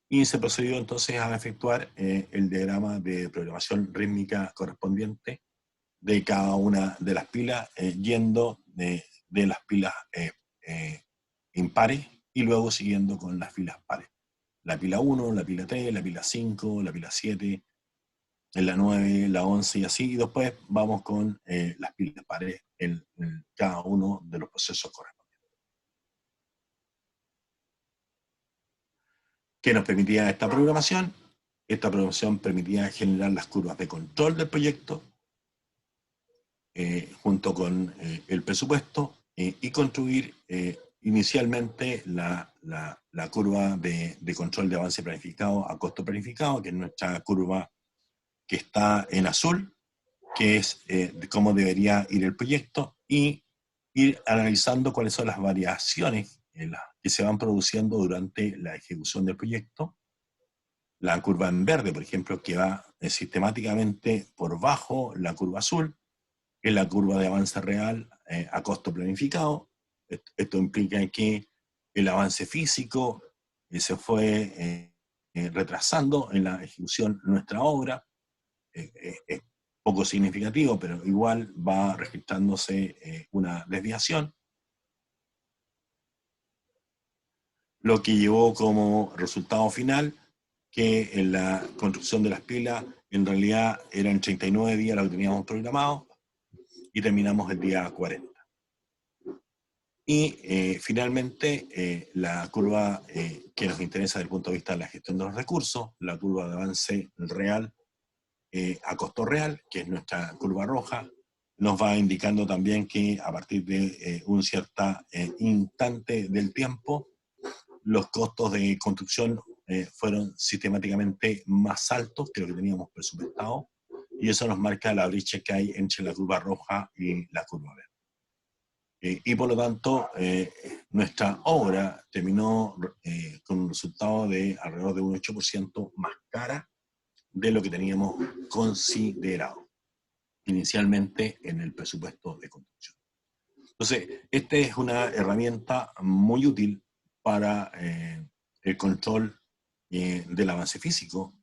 Y se procedió entonces a efectuar el diagrama de programación rítmica correspondiente de cada una de las pilas, yendo de las pilas impares y luego siguiendo con las filas pares. La pila 1, la pila 3, la pila 5, la pila 7, la 9, la 11 y así, y después vamos con las pilas pares en cada uno de los procesos correspondientes. ¿Qué nos permitía esta programación? Esta programación permitía generar las curvas de control del proyecto, junto con el presupuesto, y construir inicialmente la curva de control de avance planificado a costo planificado, que es nuestra curva que está en azul, que es de cómo debería ir el proyecto, y ir analizando cuáles son las variaciones que se van produciendo durante la ejecución del proyecto. La curva en verde, por ejemplo, que va sistemáticamente por bajo la curva azul, que es la curva de avance real a costo planificado. Esto implica que el avance físico se fue retrasando en la ejecución de nuestra obra. Es poco significativo, pero igual va registrándose una desviación, lo que llevó como resultado final que en la construcción de las pilas en realidad eran 39 días lo que teníamos programado y terminamos el día 40. Y finalmente la curva que nos interesa desde el punto de vista de la gestión de los recursos, la curva de avance real a costo real, que es nuestra curva roja, nos va indicando también que a partir de un cierto instante del tiempo, los costos de construcción fueron sistemáticamente más altos que lo que teníamos presupuestado, y eso nos marca la brecha que hay entre la curva roja y la curva verde. Y por lo tanto, nuestra obra terminó con un resultado de alrededor de un 8% más cara de lo que teníamos considerado inicialmente en el presupuesto de construcción. Entonces, esta es una herramienta muy útil para el control del avance físico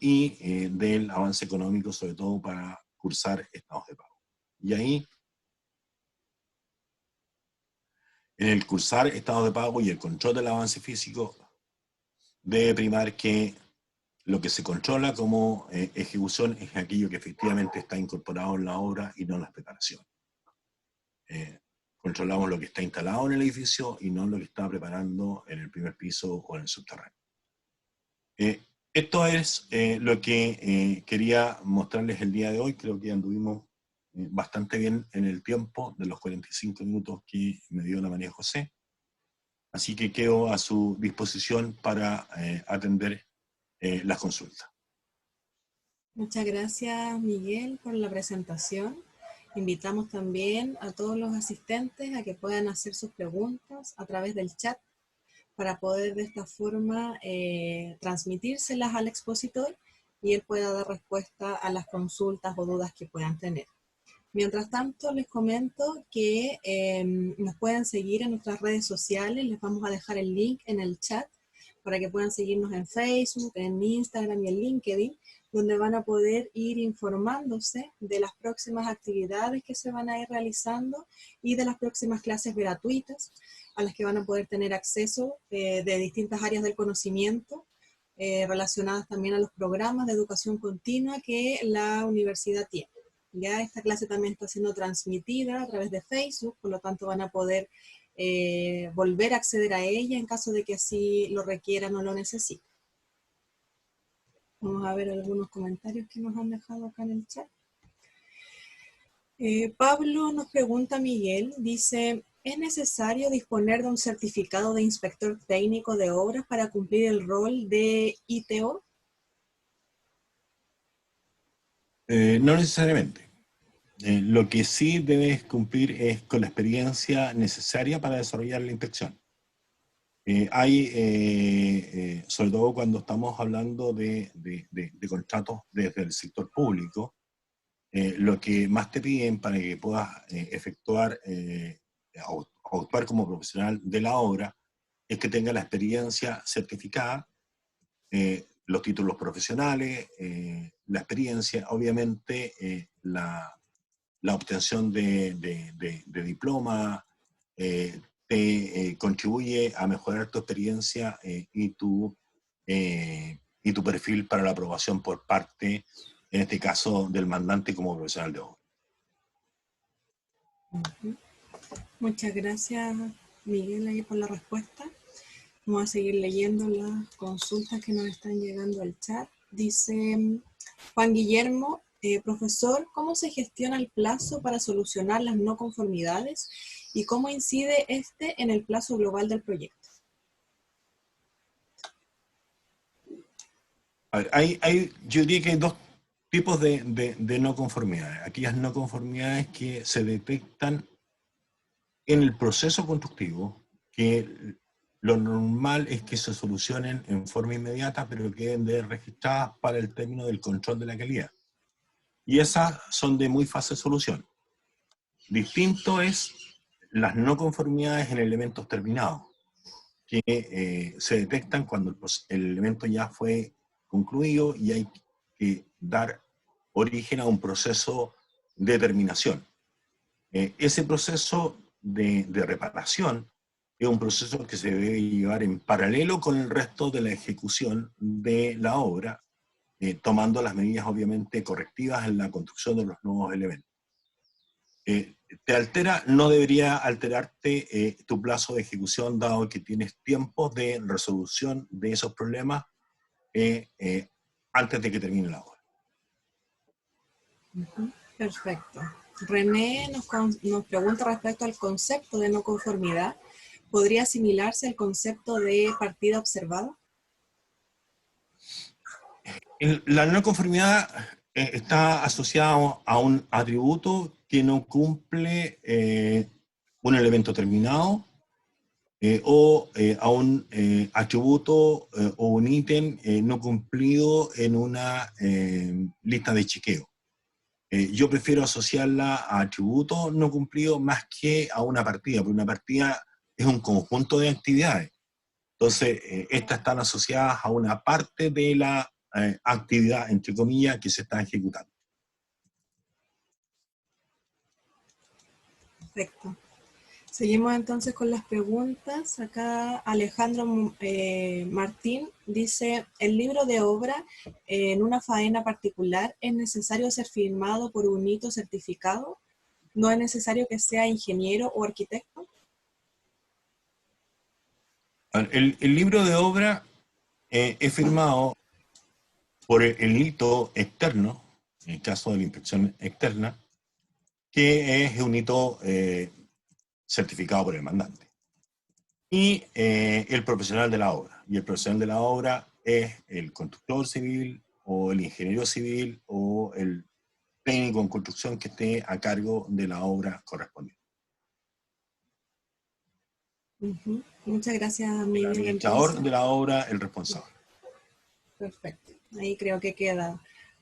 y del avance económico, sobre todo para cursar estados de pago. Y ahí, en el cursar estados de pago y el control del avance físico, debe primar que lo que se controla como ejecución es aquello que efectivamente está incorporado en la obra y no en las preparaciones. Controlamos lo que está instalado en el edificio y no lo que está preparando en el primer piso o en el subterráneo. Esto es lo que quería mostrarles el día de hoy. Creo que anduvimos bastante bien en el tiempo de los 45 minutos que me dio la María José. Así que quedo a su disposición para atender las consultas. Muchas gracias, Miguel, por la presentación. Invitamos también a todos los asistentes a que puedan hacer sus preguntas a través del chat para poder de esta forma transmitírselas al expositor y él pueda dar respuesta a las consultas o dudas que puedan tener. Mientras tanto, les comento que nos pueden seguir en nuestras redes sociales. Les vamos a dejar el link en el chat para que puedan seguirnos en Facebook, en Instagram y en LinkedIn, donde van a poder ir informándose de las próximas actividades que se van a ir realizando y de las próximas clases gratuitas a las que van a poder tener acceso de distintas áreas del conocimiento, relacionadas también a los programas de educación continua que la universidad tiene. Ya esta clase también está siendo transmitida a través de Facebook, por lo tanto van a poder volver a acceder a ella en caso de que así lo requieran o lo necesiten. Vamos a ver algunos comentarios que nos han dejado acá en el chat. Pablo nos pregunta, Miguel, dice, ¿es necesario disponer de un certificado de inspector técnico de obras para cumplir el rol de ITO? No necesariamente. Lo que sí debes cumplir es con la experiencia necesaria para desarrollar la inspección. Sobre todo cuando estamos hablando de contratos desde el sector público, lo que más te piden para que puedas efectuar o actuar como profesional de la obra es que tenga la experiencia certificada, los títulos profesionales, la experiencia, obviamente la obtención de diploma, te contribuye a mejorar tu experiencia y tu perfil para la aprobación por parte, en este caso, del mandante como profesional de obra. Muchas gracias, Miguel, ahí por la respuesta. Vamos a seguir leyendo las consultas que nos están llegando al chat. Dice Juan Guillermo, profesor, ¿cómo se gestiona el plazo para solucionar las no conformidades y cómo incide este en el plazo global del proyecto? A ver, yo diría que hay dos tipos de no conformidades. Aquellas no conformidades que se detectan en el proceso constructivo, que lo normal es que se solucionen en forma inmediata, pero queden registradas para el término del control de la calidad. Y esas son de muy fácil solución. Distinto es las no conformidades en elementos terminados, que se detectan cuando el elemento ya fue concluido y hay que dar origen a un proceso de terminación. Ese proceso de reparación es un proceso que se debe llevar en paralelo con el resto de la ejecución de la obra, tomando las medidas obviamente correctivas en la construcción de los nuevos elementos. Te altera, no debería alterarte tu plazo de ejecución, dado que tienes tiempo de resolución de esos problemas antes de que termine la obra. Perfecto. René nos pregunta respecto al concepto de no conformidad. ¿Podría asimilarse al concepto de partida observada? La no conformidad está asociada a un atributo que no cumple un elemento terminado o a un atributo o un ítem no cumplido en una lista de chequeo. Yo prefiero asociarla a atributo no cumplido más que a una partida, porque una partida es un conjunto de actividades. Entonces, estas están asociadas a una parte de la actividad, entre comillas, que se está ejecutando. Perfecto. Seguimos entonces con las preguntas. Acá Alejandro Martín dice, ¿el libro de obra en una faena particular es necesario ser firmado por un hito certificado? ¿No es necesario que sea ingeniero o arquitecto? El libro de obra es firmado por el hito externo, en el caso de la inspección externa, que es un hito certificado por el mandante. Y el profesional de la obra. Y el profesional de la obra es el constructor civil o el ingeniero civil o el técnico en construcción que esté a cargo de la obra correspondiente. Muchas gracias, Miguel. El administrador de la obra, el responsable. Perfecto. Ahí creo que queda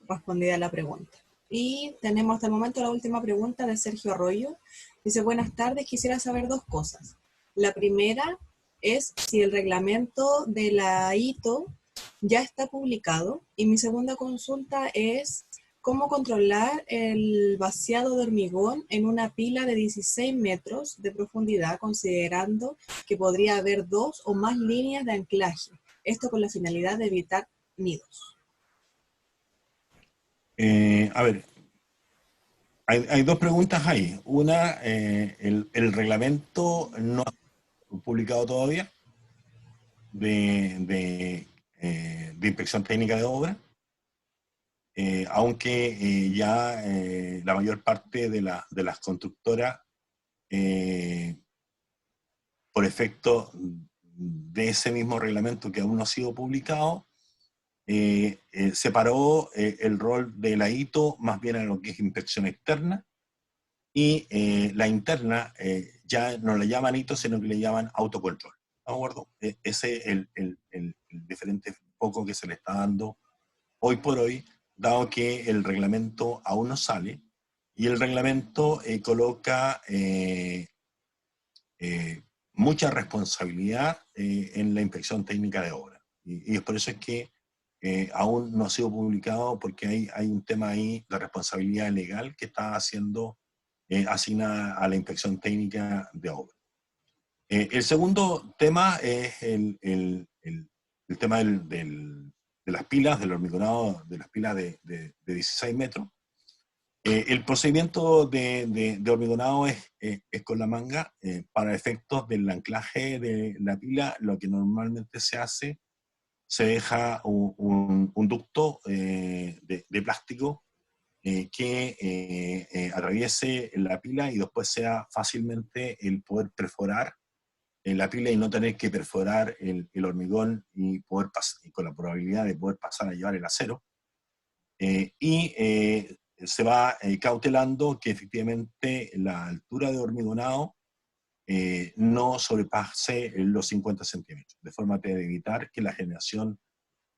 respondida la pregunta. Y tenemos hasta el momento la última pregunta de Sergio Arroyo. Dice, buenas tardes, quisiera saber dos cosas. La primera es si el reglamento de la ITO ya está publicado. Y mi segunda consulta es cómo controlar el vaciado de hormigón en una pila de 16 metros de profundidad, considerando que podría haber 2 o más líneas de anclaje. Esto con la finalidad de evitar nidos. A ver, hay dos preguntas ahí. Una, el reglamento no ha publicado todavía de inspección técnica de obra, aunque ya la mayor parte de las constructoras, por efecto de ese mismo reglamento que aún no ha sido publicado, separó el rol de la ITO más bien a lo que es inspección externa, y la interna ya no le llaman ITO, sino que le llaman autocontrol. ¿De acuerdo? Ese es el diferente foco que se le está dando hoy por hoy, dado que el reglamento aún no sale, y el reglamento coloca mucha responsabilidad en la inspección técnica de obra. Y es por eso es que aún no ha sido publicado, porque hay un tema ahí de responsabilidad legal que está siendo asignada a la inspección técnica de obra. El segundo tema es el tema de las pilas, del hormigonado, de las pilas de 16 metros. El procedimiento de hormigonado es con la manga. Para efectos del anclaje de la pila, lo que normalmente se hace, se deja un ducto de plástico que atraviese la pila y después sea fácilmente el poder perforar la pila y no tener que perforar el hormigón y poder y con la probabilidad de poder pasar a llevar el acero. Se va cautelando que efectivamente la altura de hormigonado no sobrepase los 50 centímetros, de forma de evitar que la generación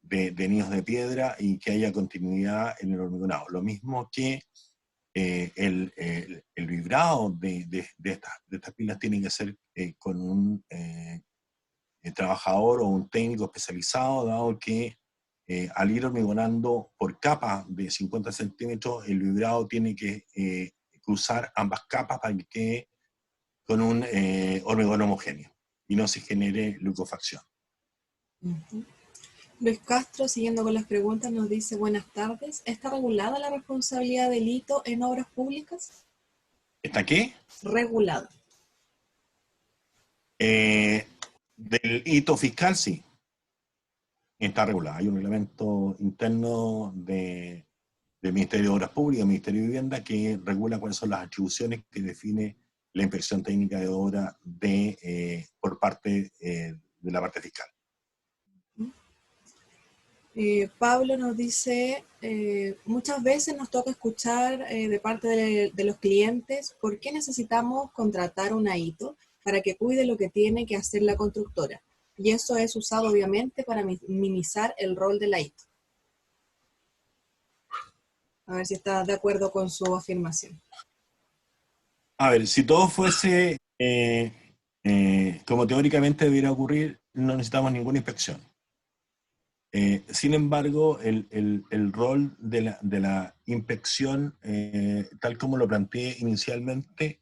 de nidos de piedra y que haya continuidad en el hormigonado. Lo mismo que el vibrado de estas pilas tiene que ser con un trabajador o un técnico especializado, dado que al ir hormigonando por capas de 50 centímetros, el vibrado tiene que cruzar ambas capas para que quede con un hormigón homogéneo y no se genere liquefacción. Luis Castro, siguiendo con las preguntas, nos dice: buenas tardes. ¿Está regulada la responsabilidad del hito en obras públicas? ¿Está qué? Regulada. Del hito fiscal, sí. Está regulada. Hay un reglamento interno del Ministerio de Obras Públicas, del Ministerio de Vivienda, que regula cuáles son las atribuciones que define la inspección técnica de obra por parte de la parte fiscal. Pablo nos dice, muchas veces nos toca escuchar de parte de los clientes por qué necesitamos contratar una hito para que cuide lo que tiene que hacer la constructora. Y eso es usado obviamente para minimizar el rol de la hito. A ver si estás de acuerdo con su afirmación. A ver, si todo fuese como teóricamente debiera ocurrir, no necesitamos ninguna inspección. Sin embargo, el rol de la inspección, tal como lo planteé inicialmente,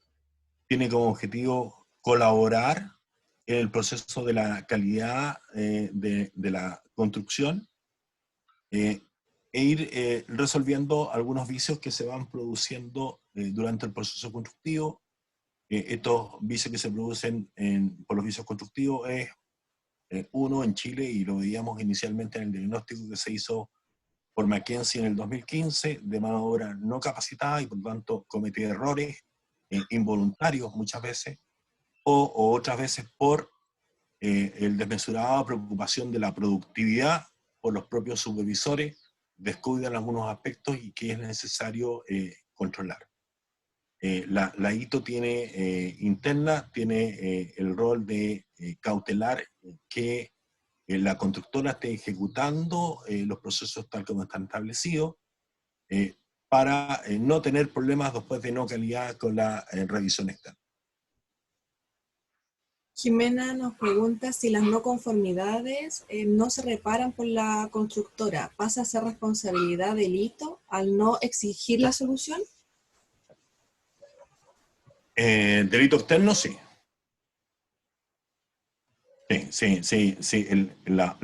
tiene como objetivo colaborar en el proceso de la calidad de la construcción e ir resolviendo algunos vicios que se van produciendo durante el proceso constructivo. Estos vicios que se producen por los vicios constructivos es uno en Chile, y lo veíamos inicialmente en el diagnóstico que se hizo por McKinsey en el 2015, de mano de obra no capacitada y por lo tanto comete errores involuntarios muchas veces, o otras veces por el desmesurada preocupación de la productividad por los propios supervisores, descuidan algunos aspectos y que es necesario controlar. La hito interna tiene el rol de cautelar que la constructora esté ejecutando los procesos tal como están establecidos para no tener problemas después de no calidad con la revisión externa. Jimena nos pregunta si las no conformidades no se reparan por la constructora. ¿Pasa a ser responsabilidad del hito al no exigir la solución? Delito externo, sí. Sí. La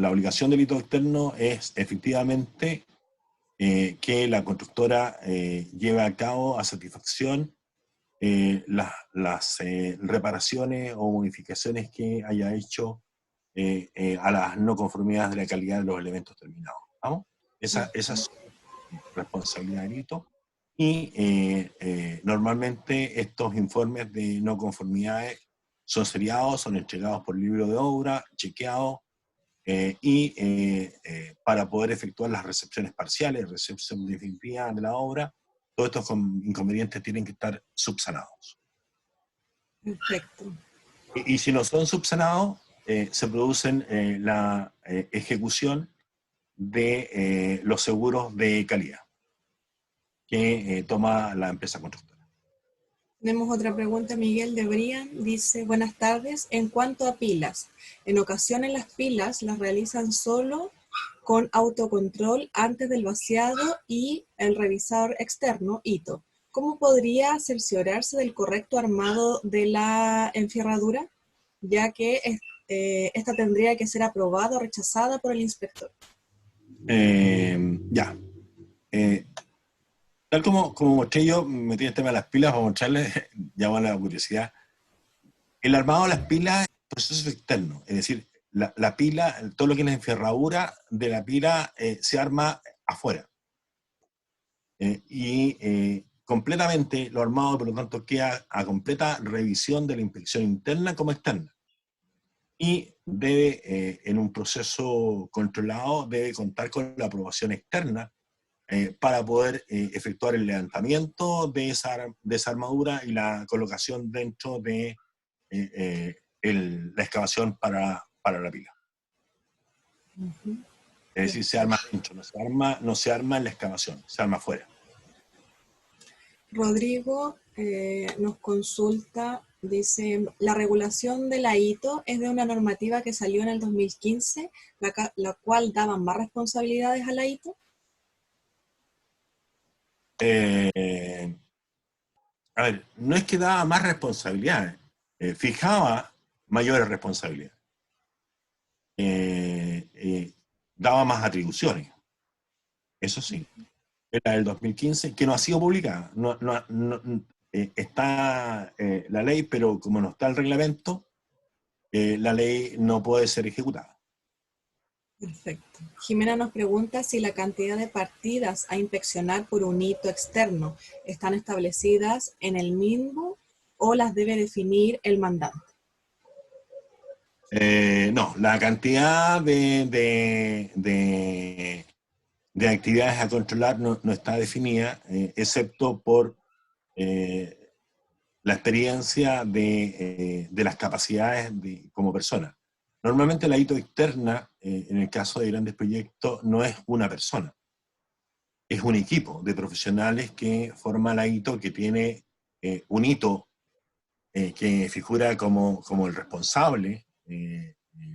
obligación del delito externo es efectivamente que la constructora lleve a cabo a satisfacción las reparaciones o modificaciones que haya hecho a las no conformidades de la calidad de los elementos terminados. ¿Vamos? Esa es responsabilidad del hito. Y normalmente estos informes de no conformidades son seriados, son entregados por libro de obra, chequeados, para poder efectuar las recepciones parciales, recepción definitiva de la obra, todos estos inconvenientes tienen que estar subsanados. Perfecto. Y si no son subsanados, se producen la ejecución de los seguros de calidad que toma la empresa constructora. Tenemos otra pregunta, Miguel de Brian. Dice, buenas tardes. En cuanto a pilas, en ocasiones las pilas las realizan solo con autocontrol antes del vaciado y el revisador externo, hito. ¿Cómo podría cerciorarse del correcto armado de la enfierradura? Ya que esta tendría que ser aprobada o rechazada por el inspector. Ya. Tal como mostré yo, metí el tema de las pilas para mostrarles, llama la curiosidad. El armado de las pilas es un proceso externo, es decir, la pila, todo lo que es la enferradura de la pila se arma afuera. Completamente lo armado, por lo tanto, queda a completa revisión de la inspección interna como externa. Y debe, en un proceso controlado, debe contar con la aprobación externa para poder efectuar el levantamiento de esa armadura y la colocación dentro de la excavación para la pila. Es decir, se arma dentro, no se arma en la excavación, se arma afuera. Rodrigo nos consulta, dice, la regulación de la ITO es de una normativa que salió en el 2015, la cual daba más responsabilidades a la ITO. A ver, no es que daba más responsabilidades, fijaba mayores responsabilidades. Daba más atribuciones, eso sí. Era del 2015, que no ha sido publicada. Está la ley, pero como no está el reglamento, la ley no puede ser ejecutada. Perfecto. Jimena nos pregunta si la cantidad de partidas a inspeccionar por un hito externo están establecidas en el MINBU o las debe definir el mandante. No, la cantidad de actividades a controlar no está definida, excepto por la experiencia de las capacidades como persona. Normalmente la ITO externa, en el caso de grandes proyectos, no es una persona, es un equipo de profesionales que forma la ITO, que tiene un hito que figura como el responsable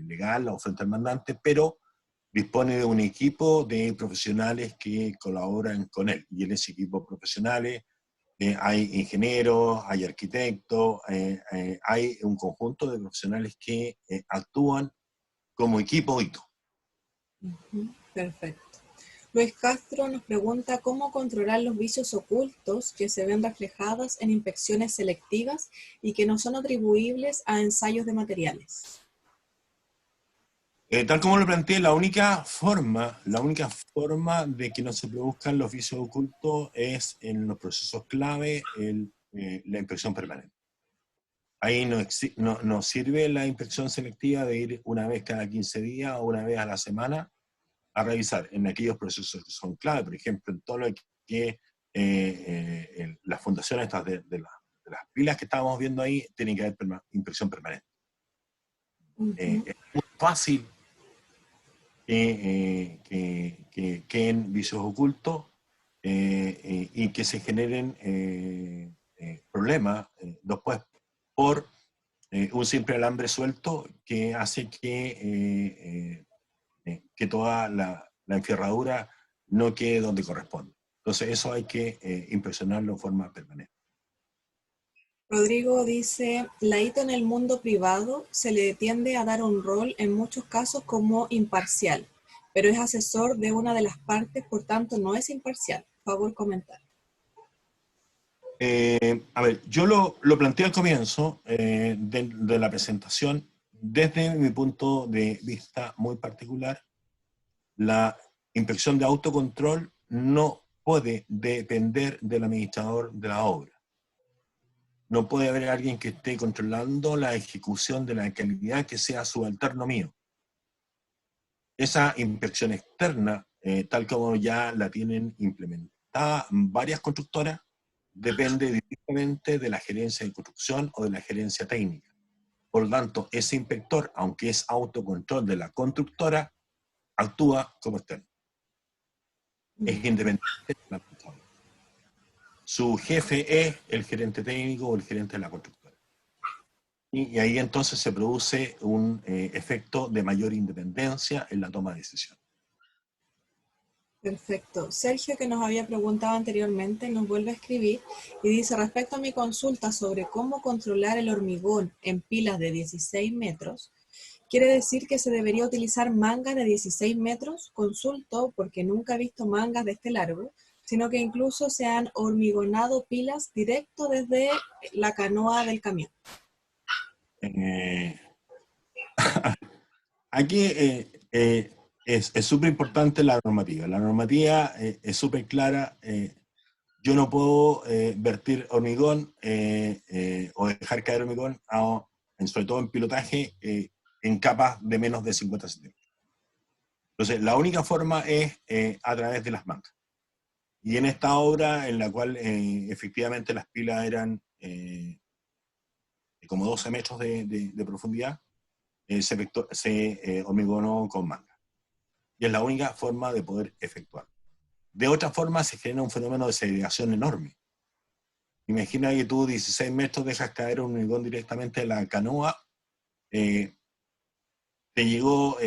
legal o frente al mandante, pero dispone de un equipo de profesionales que colaboran con él. Y en ese equipo de profesionales hay ingenieros, hay arquitectos, hay un conjunto de profesionales que actúan como equipo ITO. Perfecto. Luis Castro nos pregunta cómo controlar los vicios ocultos que se ven reflejados en inspecciones selectivas y que no son atribuibles a ensayos de materiales. Tal como lo planteé, la única forma de que no se produzcan los vicios ocultos es en los procesos clave, la inspección permanente. Ahí no sirve la inspección selectiva de ir una vez cada 15 días o una vez a la semana a revisar en aquellos procesos que son clave, por ejemplo, en todo lo que las fundaciones estas de las pilas que estábamos viendo ahí, tienen que haber inspección permanente. Es muy fácil que en vicios ocultos y que se generen problemas después por un simple alambre suelto que hace que toda la enfierradura no quede donde corresponde. Entonces eso hay que inspeccionarlo de forma permanente. Rodrigo dice, la ITO en el mundo privado se le tiende a dar un rol en muchos casos como imparcial, pero es asesor de una de las partes, por tanto no es imparcial. Por favor, comentar. A ver, yo lo planteé al comienzo de la presentación. Desde mi punto de vista muy particular, la inspección de autocontrol no puede depender del administrador de la obra. No puede haber alguien que esté controlando la ejecución de la calidad que sea subalterno mío. Esa inspección externa, tal como ya la tienen implementada varias constructoras, depende directamente de la gerencia de construcción o de la gerencia técnica. Por lo tanto, ese inspector, aunque es autocontrol de la constructora, actúa como externo. Es independiente de la constructora. su jefe es el gerente técnico o el gerente de la constructora. Y ahí entonces se produce un efecto de mayor independencia en la toma de decisiones. Perfecto. Sergio, que nos había preguntado anteriormente, nos vuelve a escribir y dice, respecto a mi consulta sobre cómo controlar el hormigón en pilas de 16 metros, ¿quiere decir que se debería utilizar mangas de 16 metros? Consulto porque nunca he visto mangas de este largo, sino que incluso se han hormigonado pilas directo desde la canoa del camión. Aquí es súper importante la normativa. La normativa es súper clara. Yo no puedo vertir hormigón o dejar caer hormigón, sobre todo en pilotaje, en capas de menos de 50 centímetros. Entonces, la única forma es a través de las mangas. Y en esta obra, en la cual efectivamente las pilas eran como 12 metros de profundidad, se hormigonó con manga. Y es la única forma de poder efectuar. De otra forma, se genera un fenómeno de segregación enorme. Imagina que tú 16 metros dejas caer un hormigón directamente de la canoa, te llegó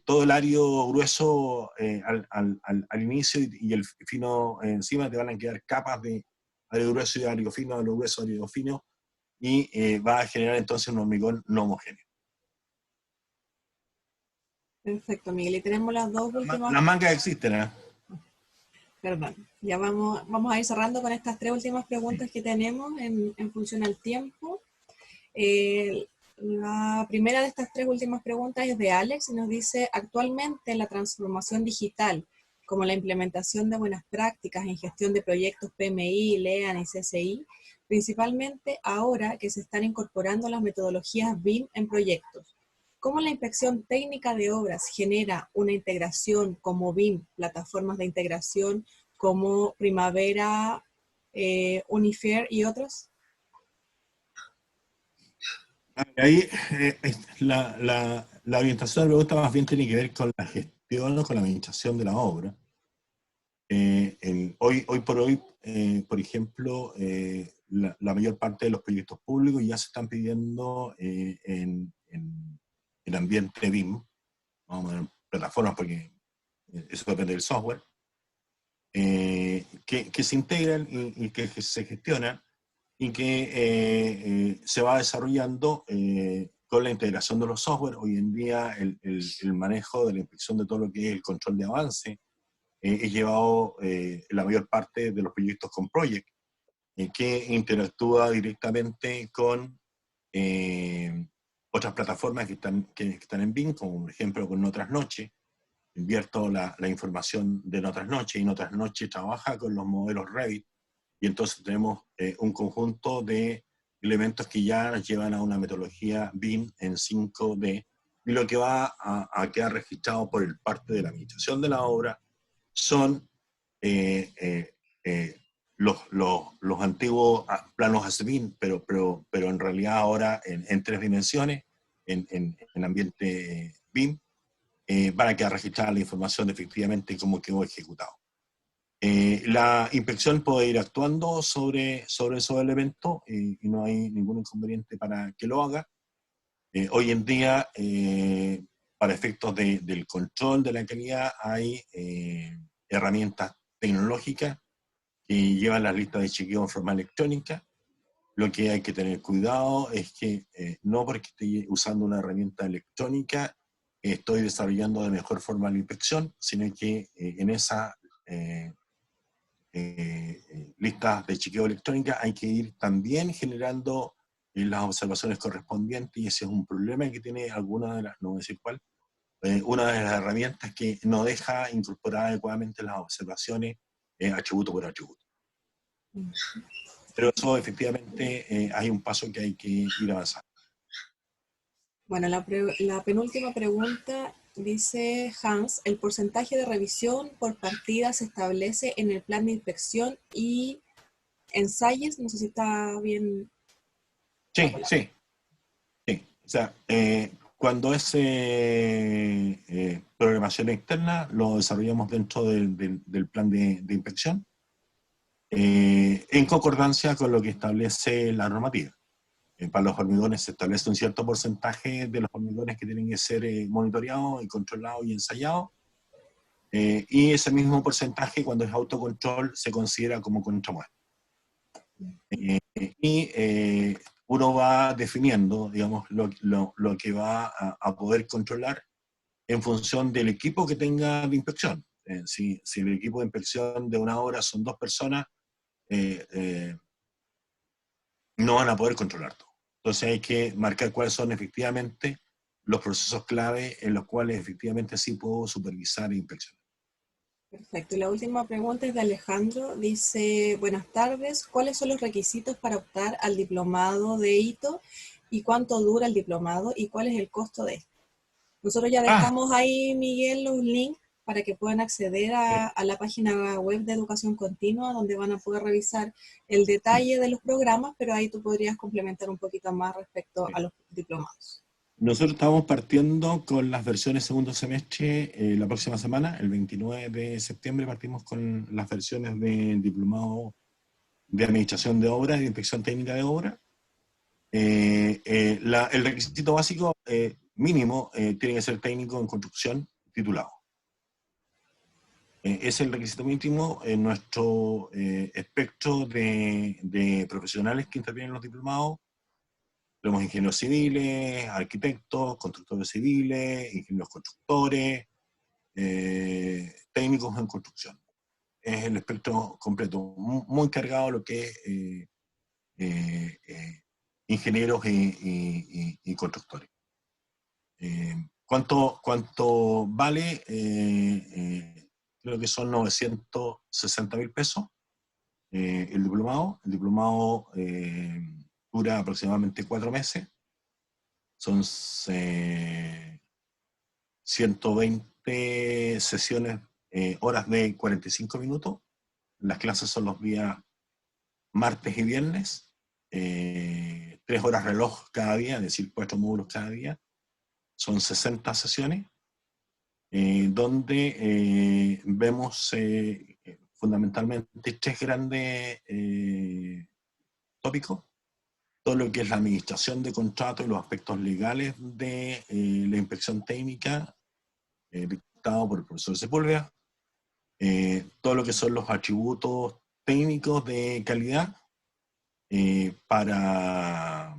todo el área grueso al inicio y el fino encima, te van a quedar capas de área grueso y área fino, área grueso, área fino, y va a generar entonces un hormigón no homogéneo. Perfecto, Miguel. Y tenemos las dos últimas... Las mangas existen, ¿eh? Perdón, ya vamos a ir cerrando con estas 3 últimas preguntas que tenemos en función al tiempo. La primera de estas 3 últimas preguntas es de Alex y nos dice, actualmente la transformación digital, como la implementación de buenas prácticas en gestión de proyectos PMI, LEAN y CCI, principalmente ahora que se están incorporando las metodologías BIM en proyectos. ¿Cómo la inspección técnica de obras genera una integración como BIM, plataformas de integración como Primavera, Unifair y otros? Ahí la orientación de la pregunta más bien tiene que ver con la gestión o con la administración de la obra. Hoy por hoy, por ejemplo, la mayor parte de los proyectos públicos ya se están pidiendo en ambiente BIM, vamos a ver, plataformas porque eso depende del software, que se integran y que se gestionan y que se va desarrollando con la integración de los software. Hoy en día el manejo de la inspección de todo lo que es el control de avance es llevado la mayor parte de los proyectos con Project, que interactúa directamente con otras plataformas que están en BIM, como por ejemplo con Otras Noches. Invierto la información de Otras Noches, y Otras Noches trabaja con los modelos Revit, y entonces tenemos un conjunto de elementos que ya nos llevan a una metodología BIM en 5D, y lo que va a quedar registrado por el parte de la administración de la obra son los antiguos planos ASBIM, pero en realidad ahora en 3 dimensiones, en ambiente BIM, van a quedar registrada la información de efectivamente cómo quedó ejecutado. La inspección puede ir actuando sobre esos elementos y no hay ningún inconveniente para que lo haga. Hoy en día, para efectos del control de la calidad, hay herramientas tecnológicas que llevan las listas de chequeo en forma electrónica. Lo que hay que tener cuidado es que no porque esté usando una herramienta electrónica estoy desarrollando de mejor forma la inspección, sino que en esa listas de chequeo electrónica hay que ir también generando las observaciones correspondientes, y ese es un problema que tiene alguna de las, no voy a decir cuál, una de las herramientas que no deja incorporar adecuadamente las observaciones atributo por atributo. Pero eso efectivamente hay un paso que hay que ir avanzando. Bueno, la penúltima pregunta dice Hans, ¿el porcentaje de revisión por partida se establece en el plan de inspección y ensayos? No sé si está bien. Sí. O sea, cuando es programación externa, lo desarrollamos dentro del plan de inspección. en concordancia con lo que establece la normativa. Para los hormigones se establece un cierto porcentaje de los hormigones que tienen que ser monitoreados y controlados y ensayados, y ese mismo porcentaje, cuando es autocontrol, se considera como contramuestra. Y uno va definiendo, digamos, lo que va a poder controlar en función del equipo que tenga de inspección. Si el equipo de inspección de una obra son 2 personas, no van a poder controlar todo. Entonces hay que marcar cuáles son efectivamente los procesos clave en los cuales efectivamente sí puedo supervisar e inspeccionar. Perfecto. Y la última pregunta es de Alejandro. Dice, buenas tardes, ¿cuáles son los requisitos para optar al diplomado de hito y cuánto dura el diplomado y cuál es el costo de esto? Nosotros ya Ah, dejamos ahí, Miguel, los links para que puedan acceder a la página web de Educación Continua, donde van a poder revisar el detalle de los programas, pero ahí tú podrías complementar un poquito más respecto a los diplomados. nosotros estamos partiendo con las versiones segundo semestre la próxima semana, el 29 de septiembre partimos con las versiones del diplomado de administración de obras y de inspección técnica de obras. El requisito básico mínimo tiene que ser técnico en construcción titulado. Es el requisito mínimo en nuestro espectro de profesionales que intervienen en los diplomados. Tenemos ingenieros civiles, arquitectos, constructores civiles, ingenieros constructores, técnicos en construcción. Es el espectro completo, muy cargado lo que es ingenieros y constructores. ¿Cuánto vale? Creo que son 960.000 pesos el diplomado. El diplomado dura aproximadamente 4 meses. Son 120 sesiones, horas de 45 minutos. Las clases son los días martes y viernes. 3 horas reloj cada día, es decir, 4 módulos cada día. Son 60 sesiones. Donde vemos fundamentalmente 3 grandes tópicos. Todo lo que es la administración de contratos y los aspectos legales de la inspección técnica, dictado por el profesor Sepúlveda. Todo lo que son los atributos técnicos de calidad para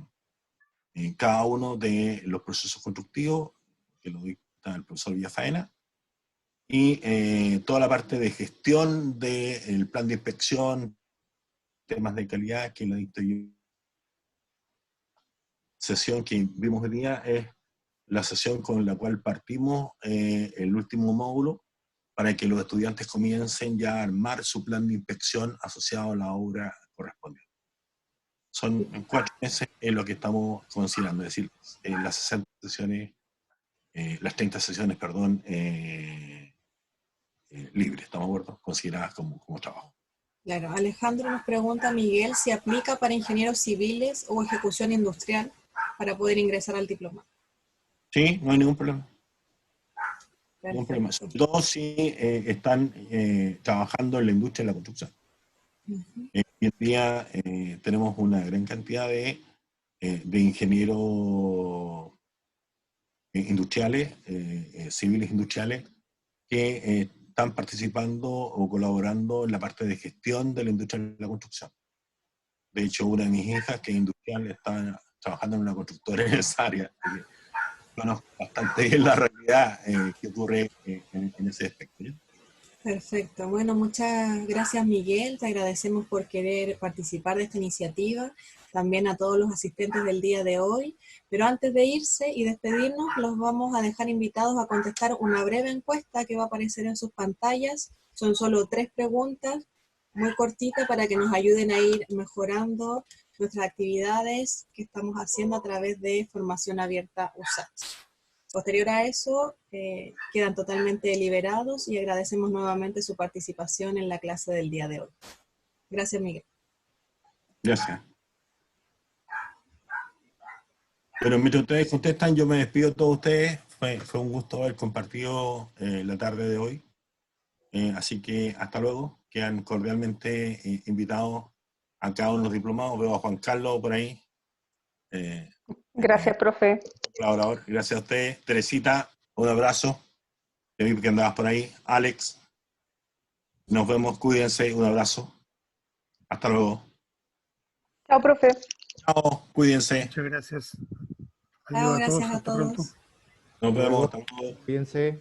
cada uno de los procesos constructivos, que lo dicta el profesor Villafaena. Y toda la parte de gestión del plan de inspección, temas de calidad, que la dicto yo. Sesión que vimos hoy día es la sesión con la cual partimos el último módulo para que los estudiantes comiencen ya a armar su plan de inspección asociado a la obra correspondiente. Son 4 meses en lo que estamos considerando, es decir, las 60 sesiones, las 30 sesiones, perdón, libres, ¿estamos de acuerdo? Consideradas como trabajo. Claro, Alejandro nos pregunta, Miguel, si aplica para ingenieros civiles o ejecución industrial para poder ingresar al diploma. Sí, no hay ningún problema. Ningún problema. Perfecto. Sobre todo si están trabajando en la industria de la construcción. Hoy en día tenemos una gran cantidad de ingenieros industriales, civiles industriales, que están participando o colaborando en la parte de gestión de la industria de la construcción. De hecho, una de mis hijas, que es industrial, está trabajando en una constructora en esa área. Conozco bastante bien la realidad que ocurre en ese aspecto. ¿Sí? Perfecto. Bueno, muchas gracias, Miguel. Te agradecemos por querer participar de esta iniciativa. También a todos los asistentes del día de hoy. Pero antes de irse y despedirnos, los vamos a dejar invitados a contestar una breve encuesta que va a aparecer en sus pantallas. Son solo 3 preguntas, muy cortitas, para que nos ayuden a ir mejorando nuestras actividades que estamos haciendo a través de Formación Abierta USACH. Posterior a eso, quedan totalmente liberados y agradecemos nuevamente su participación en la clase del día de hoy. Gracias, Miguel. Gracias. Bueno, mientras ustedes contestan, yo me despido de todos ustedes. Fue un gusto haber compartido la tarde de hoy. Así que hasta luego. Quedan cordialmente invitados a cada uno de los diplomados. Veo a Juan Carlos por ahí. Gracias, profe. Colaborador. Gracias a usted. Teresita, un abrazo. Te vi que andabas por ahí. Alex, nos vemos. Cuídense. Un abrazo. Hasta luego. Chao, profe. Chao. Cuídense. Muchas gracias. Chao, Adiós a todos. gracias a Hasta pronto. todos. Nos vemos. Luego, Hasta luego. cuídense.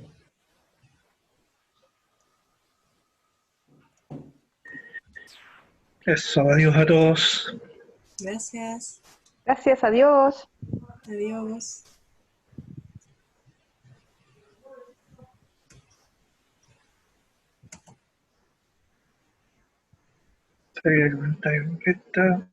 Eso, adiós a todos. Gracias. Gracias, adiós. Adiós. Sí, el comentario que está.